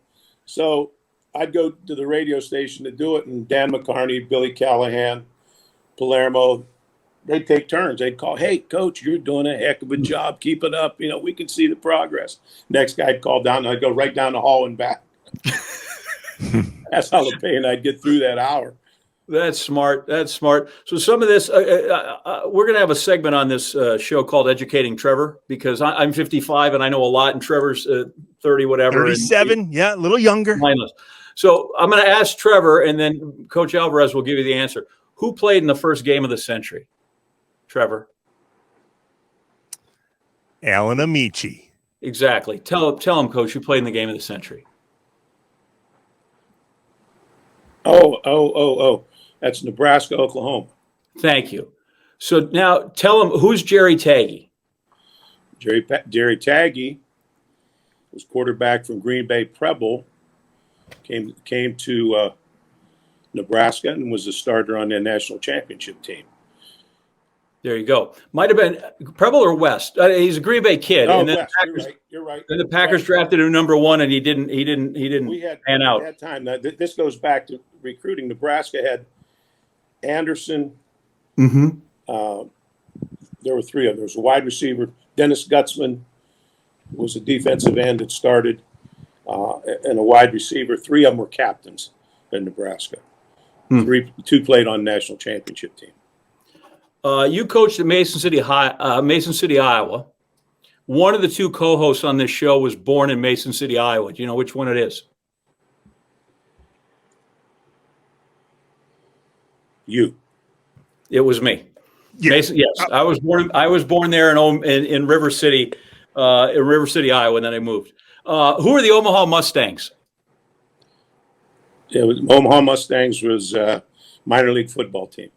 So I'd go to the radio station to do it, and Dan McCarney, Billy Callahan, Palermo, they'd take turns. They'd call, "Hey, Coach, you're doing a heck of a job. Keep it up. We can see the progress." Next guy'd call down, and I'd go right down the hall and back. That's how the pain I'd get through that hour. That's smart. That's smart. So some of this, we're going to have a segment on this show called Educating Trevor, because I'm 55 and I know a lot, and Trevor's 30, whatever. 37, yeah, a little younger. Mindless. So I'm going to ask Trevor, and then Coach Alvarez will give you the answer. Who played in the first game of the century? Trevor. Alan Amici. Exactly. Tell him, Coach, who played in the game of the century. Oh. That's Nebraska, Oklahoma. Thank you. So now tell him, who's Jerry Taggy? Jerry Taggy was quarterback from Green Bay Preble, came to Nebraska and was a starter on their national championship team. There you go. Might have been Preble or West. He's a Green Bay kid. Oh, and then West. Packers, You're right. Then the Packers drafted him number 1, and he didn't pan out. At that time, this goes back to recruiting. Nebraska had Anderson. Mm-hmm. There were 3 of them. There was a wide receiver. Dennis Gutzman was a defensive end that started, and a wide receiver. 3 of them were captains in Nebraska. 2 played on the national championship team. You coached at Mason City, Iowa. One of the 2 co-hosts on this show was born in Mason City, Iowa. Do you know which one it is? You. It was me. Yeah. Mason, yes, I was born there in River City, Iowa, and then I moved. Who are the Omaha Mustangs? Omaha Mustangs was a minor league football team.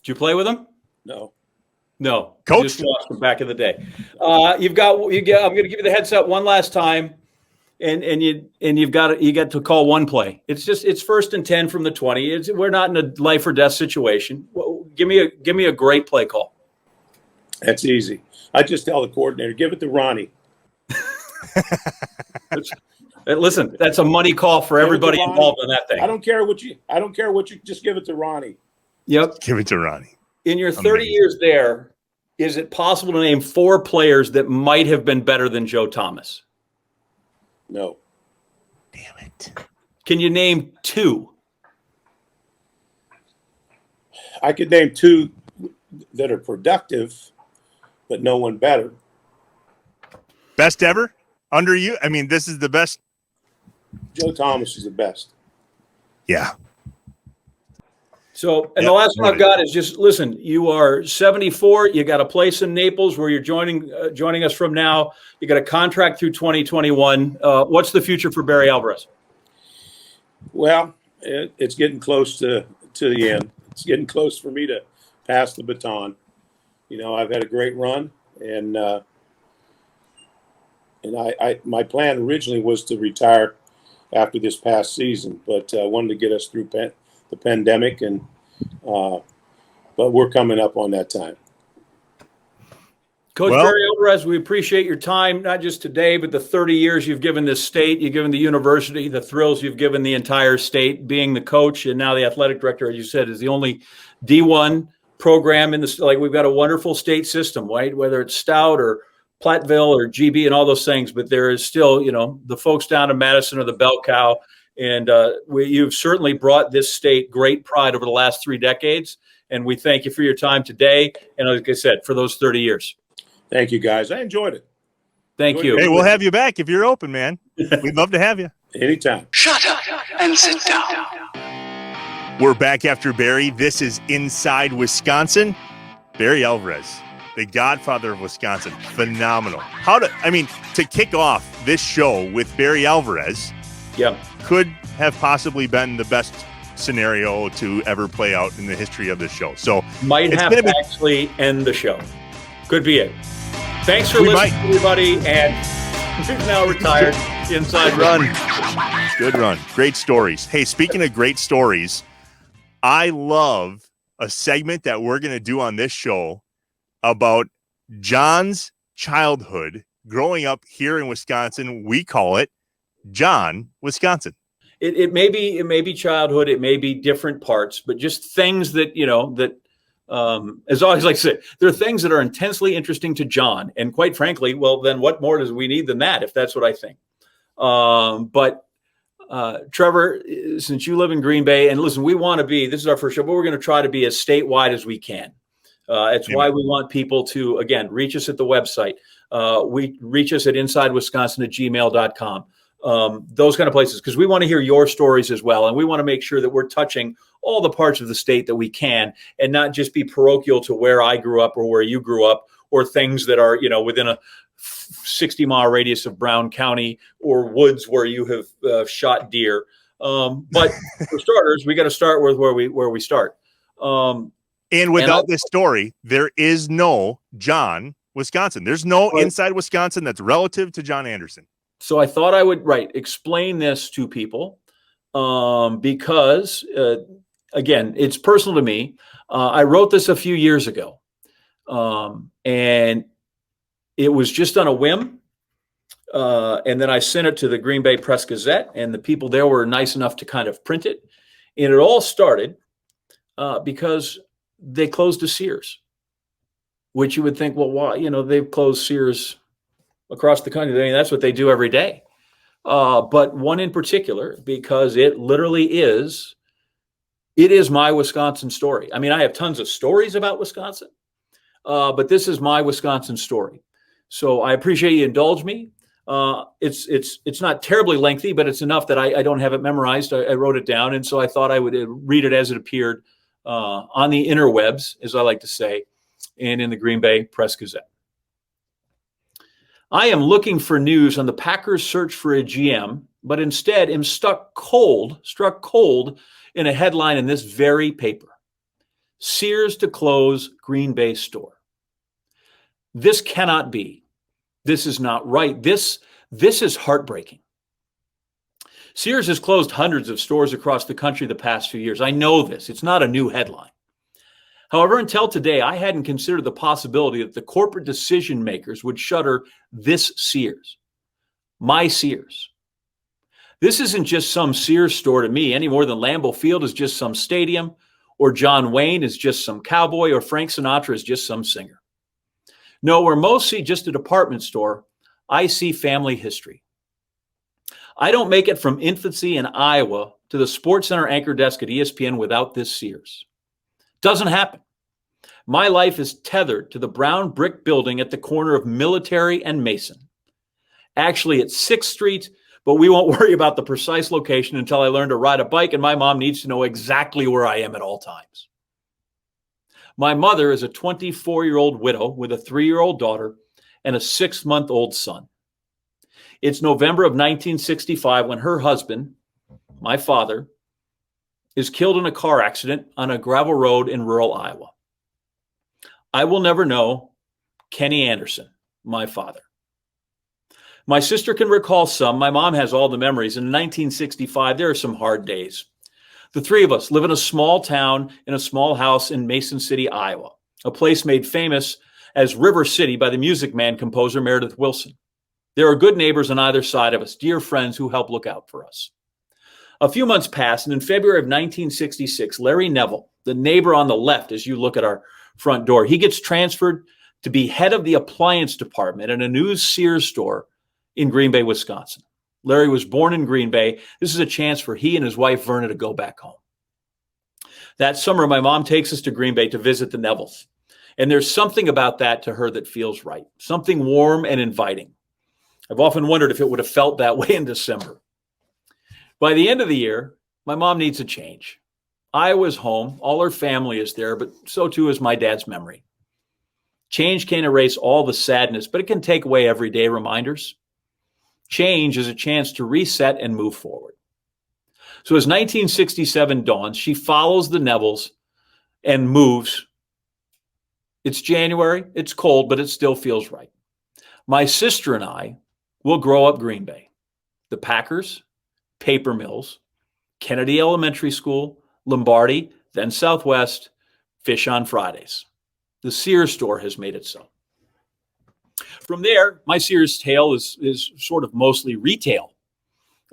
Did you play with them? No. Coach, just lost from back in the day. I'm going to give you the headset one last time, and you get to call one play. It's 1st and 10 from the 20. We're not in a life or death situation. Well, give me a great play call. That's easy. I just tell the coordinator, give it to Ronnie. Listen, that's a money call for everybody involved in that thing. I don't care what you just give it to Ronnie. Yep. Give it to Ronnie. In your 30 years there, is it possible to name 4 players that might have been better than Joe Thomas? No. Damn it. Can you name 2? I could name 2 that are productive, but no one better. Best ever? Under you? I mean, this is the best. Joe Thomas is the best. Yeah. So, and the last one I've got is just, listen, you are 74. You got a place in Naples where you're joining us from now. You got a contract through 2021. What's the future for Barry Alvarez? Well, it's getting close to the end. It's getting close for me to pass the baton. I've had a great run, and my plan originally was to retire after this past season, but I wanted to get us through the pandemic, and but we're coming up on that time. Coach Barry Alvarez, we appreciate your time, not just today, but the 30 years you've given this state, you've given the university, the thrills you've given the entire state, being the coach and now the athletic director, as you said, is the only D1 program in the state. Like, we've got a wonderful state system, right? Whether it's Stout or Platteville or GB and all those things, but there is still, the folks down in Madison are the bell cow. And you've certainly brought this state great pride over the last 3 decades. And we thank you for your time today. And like I said, for those 30 years. Thank you, guys. I enjoyed it. Thank you. Hey, we'll have you back if you're open, man. We'd love to have you. Anytime. Shut up and sit down. We're back after Barry. This is Inside Wisconsin. Barry Alvarez, the godfather of Wisconsin. Phenomenal. To kick off this show with Barry Alvarez, could have possibly been the best scenario to ever play out in the history of this show. So might have to actually end the show. Could be it. Thanks for listening, everybody. And we've now retired. Inside Run. Good run. Great stories. Hey, speaking of great stories, I love a segment that we're going to do on this show about John's childhood growing up here in Wisconsin, we call it John, Wisconsin. It may be childhood, it may be different parts, but just things that, as I always like to say, there are things that are intensely interesting to John. And quite frankly, well, then what more does we need than that, if that's what I think? But Trevor, since you live in Green Bay, and listen, this is our first show, but we're going to try to be as statewide as we can. It's why we want people to, again, reach us at the website. We reach us at insidewisconsin@gmail.com. Those kind of places, because we want to hear your stories as well. And we want to make sure that we're touching all the parts of the state that we can, and not just be parochial to where I grew up or where you grew up, or things that are, within a 60-mile radius of Brown County or woods where you have shot deer. But for starters, we got to start with where we start. And without this story, there is no John, Wisconsin. There's no Inside Wisconsin that's relative to John Anderson. So I thought I would explain this to people because, again, it's personal to me. I wrote this a few years ago, and it was just on a whim. And then I sent it to the Green Bay Press-Gazette, and the people there were nice enough to kind of print it. And it all started because they closed a Sears, which you would think, well, why? They've closed Sears across the country. I mean, that's what they do every day. But one in particular, because it literally is my Wisconsin story. I mean, I have tons of stories about Wisconsin, but this is my Wisconsin story. So I appreciate you indulge me. It's not terribly lengthy, but it's enough that I don't have it memorized. I wrote it down, and so I thought I would read it as it appeared on the interwebs, as I like to say, and in the Green Bay Press-Gazette. I am looking for news on the Packers' search for a GM, but instead am struck cold in a headline in this very paper. Sears to close Green Bay store. This cannot be. This is not right. This is heartbreaking. Sears has closed hundreds of stores across the country the past few years. I know this. It's not a new headline. However, until today, I hadn't considered the possibility that the corporate decision makers would shutter this Sears, my Sears. This isn't just some Sears store to me any more than Lambeau Field is just some stadium, or John Wayne is just some cowboy, or Frank Sinatra is just some singer. No, where most see just a department store, I see family history. I don't make it from infancy in Iowa to the Sports Center anchor desk at ESPN without this Sears. Doesn't happen. My life is tethered to the brown brick building at the corner of Military and Mason. Actually, it's 6th Street, but we won't worry about the precise location until I learn to ride a bike, and my mom needs to know exactly where I am at all times. My mother is a 24-year-old widow with a 3-year-old daughter and a 6-month-old son. It's November of 1965 when her husband, my father, is killed in a car accident on a gravel road in rural Iowa. I will never know Kenny Anderson, my father. My sister can recall some. My mom has all the memories. In 1965, there are some hard days. The three of us live in a small town in a small house in Mason City, Iowa, a place made famous as River City by the Music Man composer Meredith Willson. There are good neighbors on either side of us, dear friends who help look out for us. A few months passed, and in February of 1966, Larry Neville, the neighbor on the left as you look at our front door, he gets transferred to be head of the appliance department at a new Sears store in Green Bay, Wisconsin. Larry was born in Green Bay. This is a chance for he and his wife, Verna, to go back home. That summer, my mom takes us to Green Bay to visit the Nevilles. And there's something about that to her that feels right, something warm and inviting. I've often wondered if it would have felt that way in December. By the end of the year, my mom needs a change. Iowa's home. All her family is there, but so too is my dad's memory. Change can't erase all the sadness, but it can take away everyday reminders. Change is a chance to reset and move forward. So as 1967 dawns, she follows the Nevilles and moves. It's January, it's cold, but it still feels right. My sister and I will grow up Green Bay. The Packers, paper mills, Kennedy Elementary School, Lombardi, then Southwest, fish on Fridays. The Sears store has made it so. From there, my Sears tale is sort of mostly retail.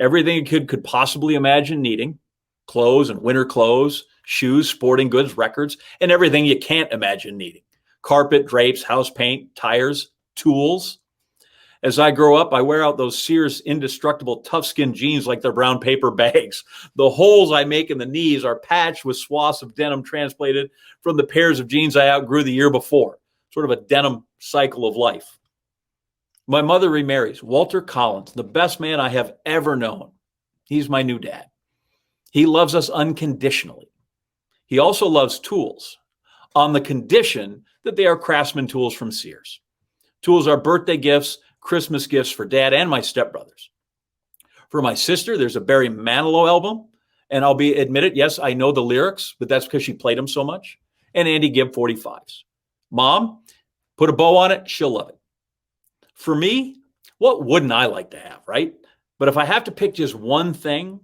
Everything you could possibly imagine needing: clothes and winter clothes, shoes, sporting goods, records, and everything you can't imagine needing: carpet, drapes, house paint, tires, tools. As I grow up, I wear out those Sears indestructible tough-skin jeans like they're brown paper bags. The holes I make in the knees are patched with swaths of denim transplanted from the pairs of jeans I outgrew the year before. Sort of a denim cycle of life. My mother remarries Walter Collins, the best man I have ever known. He's my new dad. He loves us unconditionally. He also loves tools, on the condition that they are Craftsman tools from Sears. Tools are birthday gifts, Christmas gifts for Dad and my stepbrothers. For my sister, there's a Barry Manilow album, and I'll be admitted, yes, I know the lyrics, but that's because she played them so much. And Andy Gibb 45s. Mom, put a bow on it, she'll love it. For me, what wouldn't I like to have, right? But if I have to pick just one thing,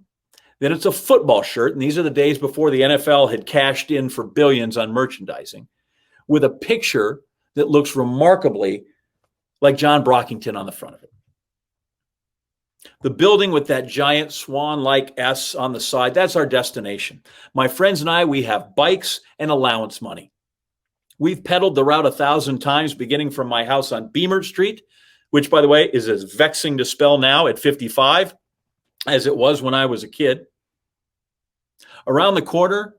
then it's a football shirt, and these are the days before the NFL had cashed in for billions on merchandising, with a picture that looks remarkably like John Brockington on the front of it. The building with that giant swan-like S on the side, that's our destination. My friends and I, we have bikes and allowance money. We've pedaled the route 1,000 times, beginning from my house on Beamer Street, which, by the way, is as vexing to spell now at 55 as it was when I was a kid. Around the corner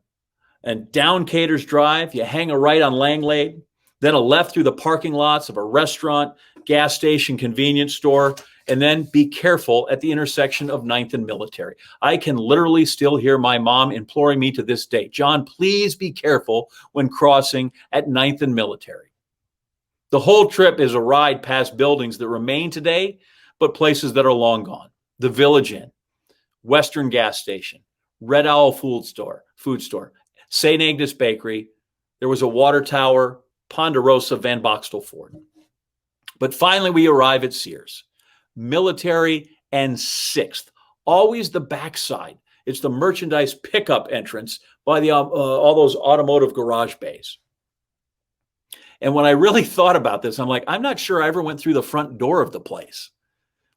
and down Caters Drive, you hang a right on Langlade, then a left through the parking lots of a restaurant, gas station, convenience store, and then be careful at the intersection of 9th and Military. I can literally still hear my mom imploring me to this day, John, please be careful when crossing at 9th and Military. The whole trip is a ride past buildings that remain today, but places that are long gone. The Village Inn, Western Gas Station, Red Owl Food Store, St. Agnes Bakery. There was a water tower, Ponderosa, Van Boxtel Ford. But finally, we arrive at Sears, Military and 6th, always the backside. It's the merchandise pickup entrance by the all those automotive garage bays. And when I really thought about this, I'm like, I'm not sure I ever went through the front door of the place.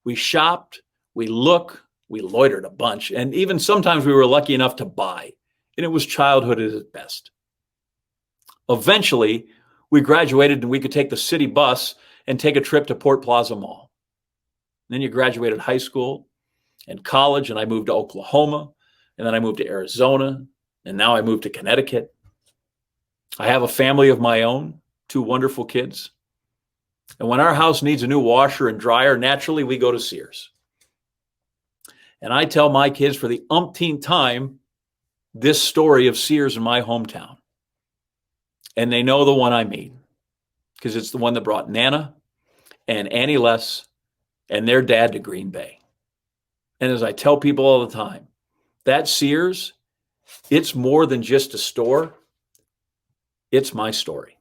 We shopped, we looked, we loitered a bunch, and even sometimes we were lucky enough to buy. And it was childhood at its best. Eventually, we graduated and we could take the city bus and take a trip to Port Plaza Mall. And then you graduated high school and college, and I moved to Oklahoma, and then I moved to Arizona, and now I moved to Connecticut. I have a family of my own, 2 wonderful kids. And when our house needs a new washer and dryer, naturally we go to Sears. And I tell my kids for the umpteenth time this story of Sears in my hometown. And they know the one I mean, because it's the one that brought Nana and Annie Les and their dad to Green Bay. And as I tell people all the time, that Sears, it's more than just a store. It's my story.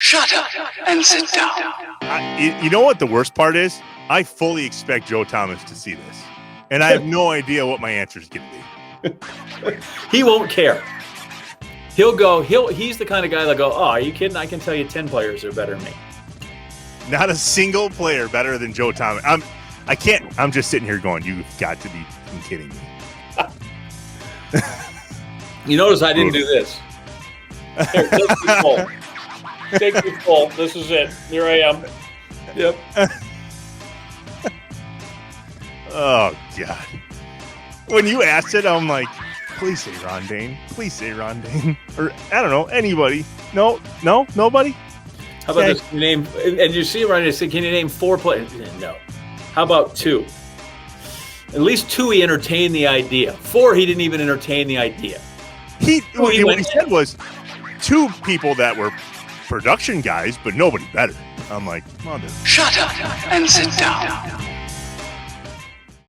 Shut up and sit down. You know what the worst part is? I fully expect Joe Thomas to see this. And I have no idea what my answer is going to be. He won't care. He's the kind of guy that'll go, oh, are you kidding? I can tell you 10 players are better than me. Not a single player better than Joe Thomas. I'm just sitting here going, you've got to be kidding me. You notice I didn't do this. Here, take the ball. Take the ball. This is it. Here I am. Yep. Oh, God. When you asked it, I'm like, please say Ron Dane. Please say Ron Dane. Or, I don't know, anybody. No, nobody? How about this? Name, and you see Ron Dane say, can you name 4 players? No. How about 2? At least 2 he entertained the idea. 4 he didn't even entertain the idea. What he said was 2 people that were production guys, but nobody better. I'm like, mother. Shut up and sit down.